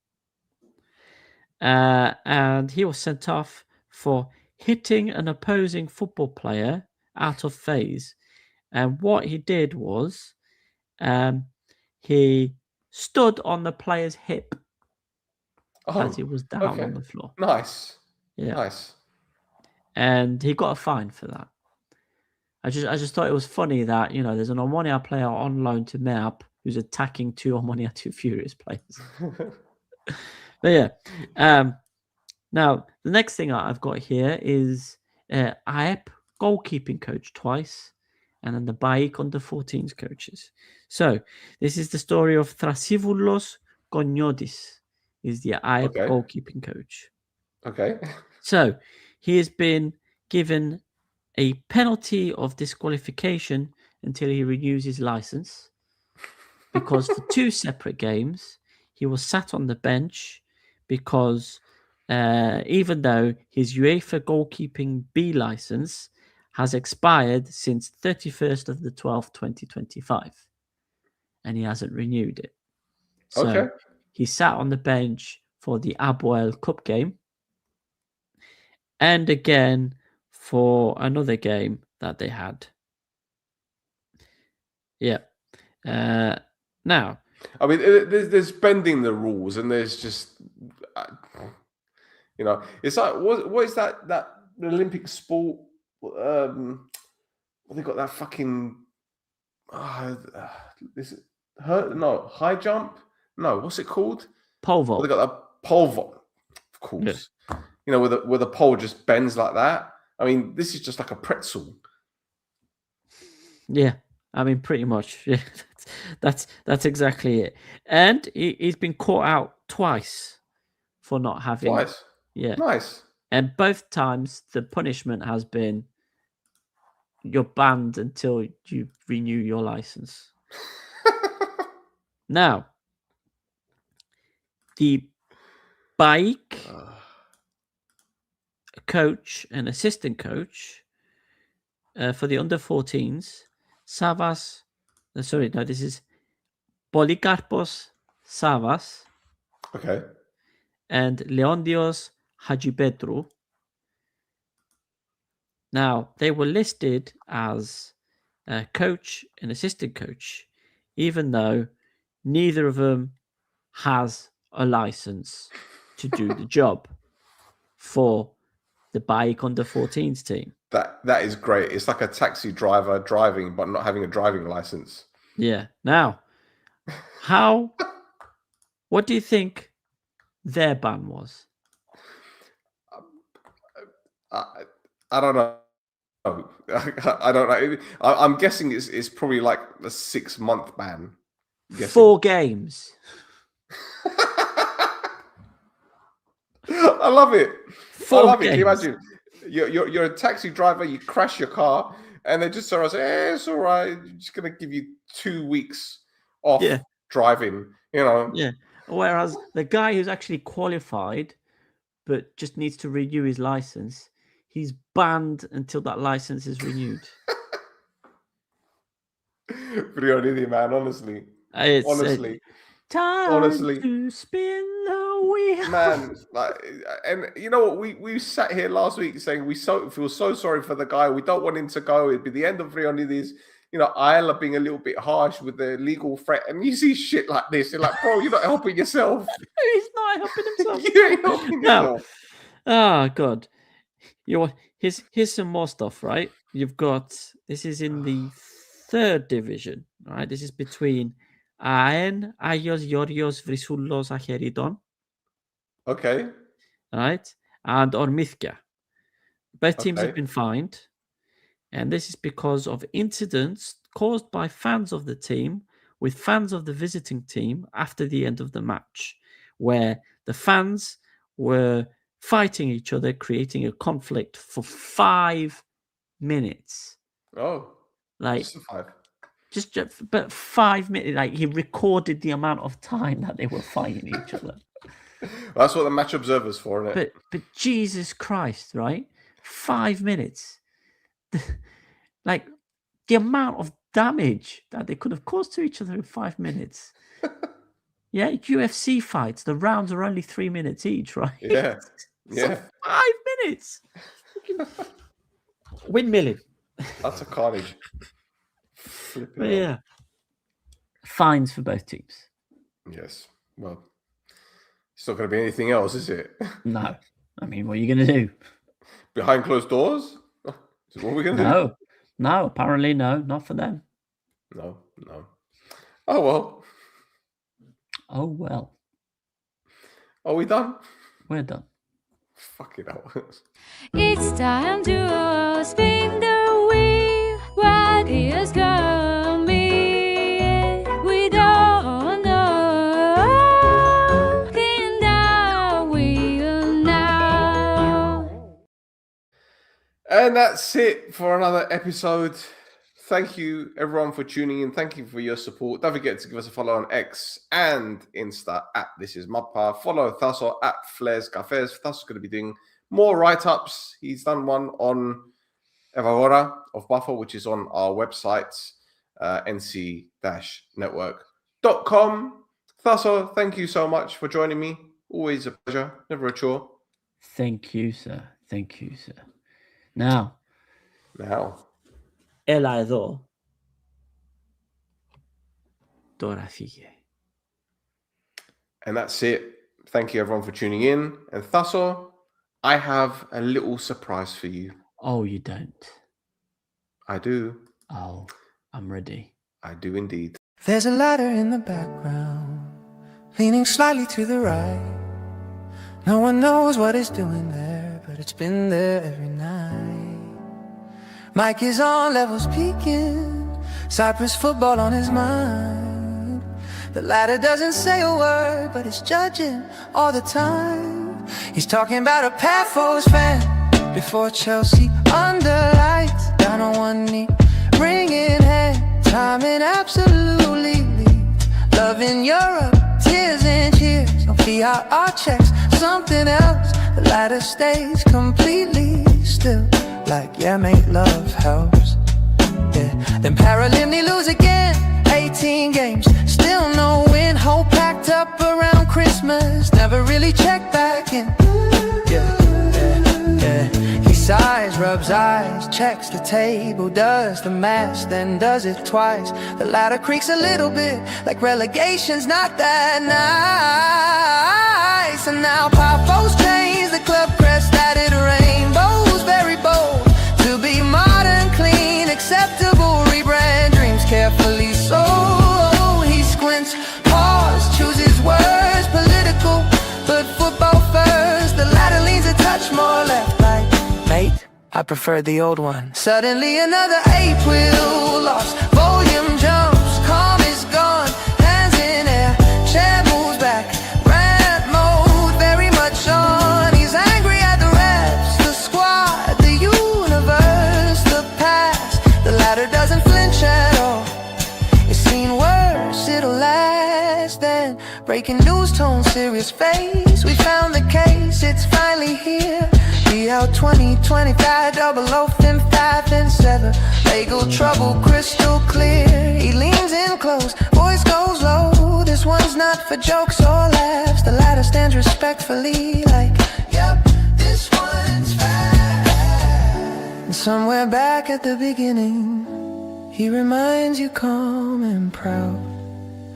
And he was sent off for hitting an opposing football player out of phase. And what he did was he stood on the player's hip as he was down on the floor. Nice. Yeah. Nice. And he got a fine for that. I just thought it was funny that, there's an Omonia player on loan to Mappa who's attacking two Omonia Two Furious players. But yeah. Now, the next thing I've got here is IYKYK goalkeeping coach twice, and then the BAIK under 14s coaches. So, this is the story of Thrasivoulos Goniodis, is the IYKYK goalkeeping coach. Okay. So, he has been given a penalty of disqualification until he renews his license, because for 2 separate games, he was sat on the bench because even though his UEFA goalkeeping B license has expired since 31st of the 12th, 2025, and he hasn't renewed it. So he sat on the bench for the Abuel Cup game and again for another game that they had. Yeah. Now, I mean, there's bending the rules, and there's just, it's like what is that Olympic sport? They got that fucking high jump. No, what's it called? Pole vault. They got that pole vault, of course. Yeah. Where the pole just bends like that. I mean, this is just like a pretzel. Yeah. I mean, pretty much. Yeah, that's exactly it. And he's been caught out twice for not having. Twice? Yeah. Nice. And both times the punishment has been you're banned until you renew your license. Now, the BAIK coach and assistant coach for the under 14s, this is Polikarpos Savas. Okay. And Leondios Hagipetru. Now, they were listed as coach and assistant coach, even though neither of them has a license to do the job for the BAIK under 14s team. That is great. It's like a taxi driver driving, but not having a driving license. Yeah. Now, what do you think their ban was? I don't know. I don't know. I'm guessing it's probably like a 6-month ban. 4 games. I love it. 4 I love games. it. Can you imagine? You're a taxi driver. You crash your car, and they just sort of say, "It's all right. I'm just gonna give you 2 weeks off driving." Yeah. Whereas the guy who's actually qualified, but just needs to renew his license, he's banned until that license is renewed. Really, man. Honestly, honestly. Time to spin the wheel, man. And you know what? We sat here last week saying we feel so sorry for the guy. We don't want him to go. It'd be the end of Rionides. Ayala being a little bit harsh with the legal threat, and you see shit like this. You're like, bro, you're not helping yourself. He's not helping himself. You ain't helping yourself. Oh God. Here's some more stuff, right? You've got, this is in the 3rd division, right? This is between Aen, Agios Georgios Vrysoulos Acheridon. Okay. Right? And Ormithkia. Both teams have been fined. And this is because of incidents caused by fans of the team with fans of the visiting team after the end of the match, where the fans were fighting each other, creating a conflict for 5 minutes. Oh, Like, just a 5. but 5 minutes. Like, he recorded the amount of time that they were fighting each other. That's what the match observer's for, isn't it? But Jesus Christ, right? 5 minutes. Like, the amount of damage that they could have caused to each other in 5 minutes. Yeah, UFC fights, the rounds are only 3 minutes each, right? Yeah. So 5 minutes. Windmilling. That's a carnage. Flipping But hell. yeah. Fines for both teams. Yes. Well, it's not going to be anything else, is it? No. I mean, what are you going to do? Behind closed doors? Is what we're going to do? No. No, apparently no. Not for them. No. Oh, well. Oh, well. Are we done? We're done. Fuck it out. It's time to spin the wheel. What is coming? We don't know. Spin the wheel now. And that's it for another episode. Thank you, everyone, for tuning in. Thank you for your support. Don't forget to give us a follow on X and Insta at This Is Mappa. Follow Thasso at Flares Cafes. Thasso's going to be doing more write-ups. He's done one on Evagora of Buffer, which is on our website, nc-network.com. Thasso, thank you so much for joining me. Always a pleasure. Never a chore. Thank you, sir. Thank you, sir. Now, έλα εδώ. Τώρα φύγε. And that's it. Thank you, everyone, for tuning in. And Thasso, I have a little surprise for you. Oh, you don't. I do. Oh, I'm ready. I do indeed. There's a ladder in the background, leaning slightly to the right. No one knows what it's doing there, but it's been there every night. Mike is on, levels peaking, Cyprus football on his mind. The ladder doesn't say a word, but it's judging all the time. He's talking about a Paphos fan before Chelsea under lights, down on one knee, ringing hand, timing absolutely leads. Love in Europe, tears and cheers, no VRR checks, something else. The ladder stays completely still, like yeah mate, love helps. Yeah, then Paralimni lose again, 18 games, still no win. Hope packed up around Christmas, never really checked back in. Yeah. He sighs, rubs eyes, checks the table, does the math, then does it twice. The ladder creaks a little bit, like relegation's not that nice. And now Paphos change the club crest, added rainbows, very bold. To be modern, clean, acceptable, rebrand dreams carefully so. He squints, pause, chooses words, political, but football first. The ladder leans a touch more left, like, mate, I prefer the old one. Suddenly another April lost, volume jumps, calm is gone, hands in air, chair moves back, rant mode very much on. He's angry at the refs, the squad, the universe, the past. The ladder doesn't flinch at all. It's seen worse, it'll last. Then breaking news, tone, serious face. We found the case, it's finally here. BL 2025, double open 5 and 7. Legal trouble, crystal clear. He leans in close, voice goes low. This one's not for jokes or laughs. The ladder stands respectfully, like, yep, this one's fast. And somewhere back at the beginning, he reminds you calm and proud.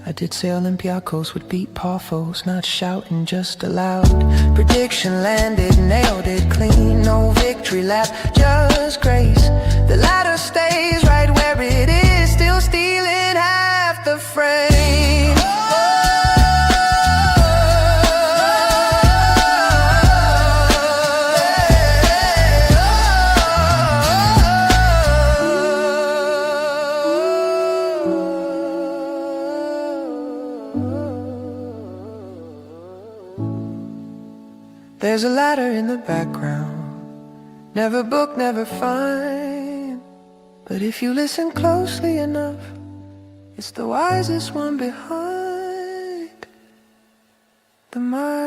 I did say Olympiacos would beat Paphos, not shouting, just aloud. Prediction landed, nailed it clean. No victory lap, just grace. The ladder stays right where it is, still stealing half the frame. There's a ladder in the background, never book, never find. But if you listen closely enough, it's the wisest one behind the mind.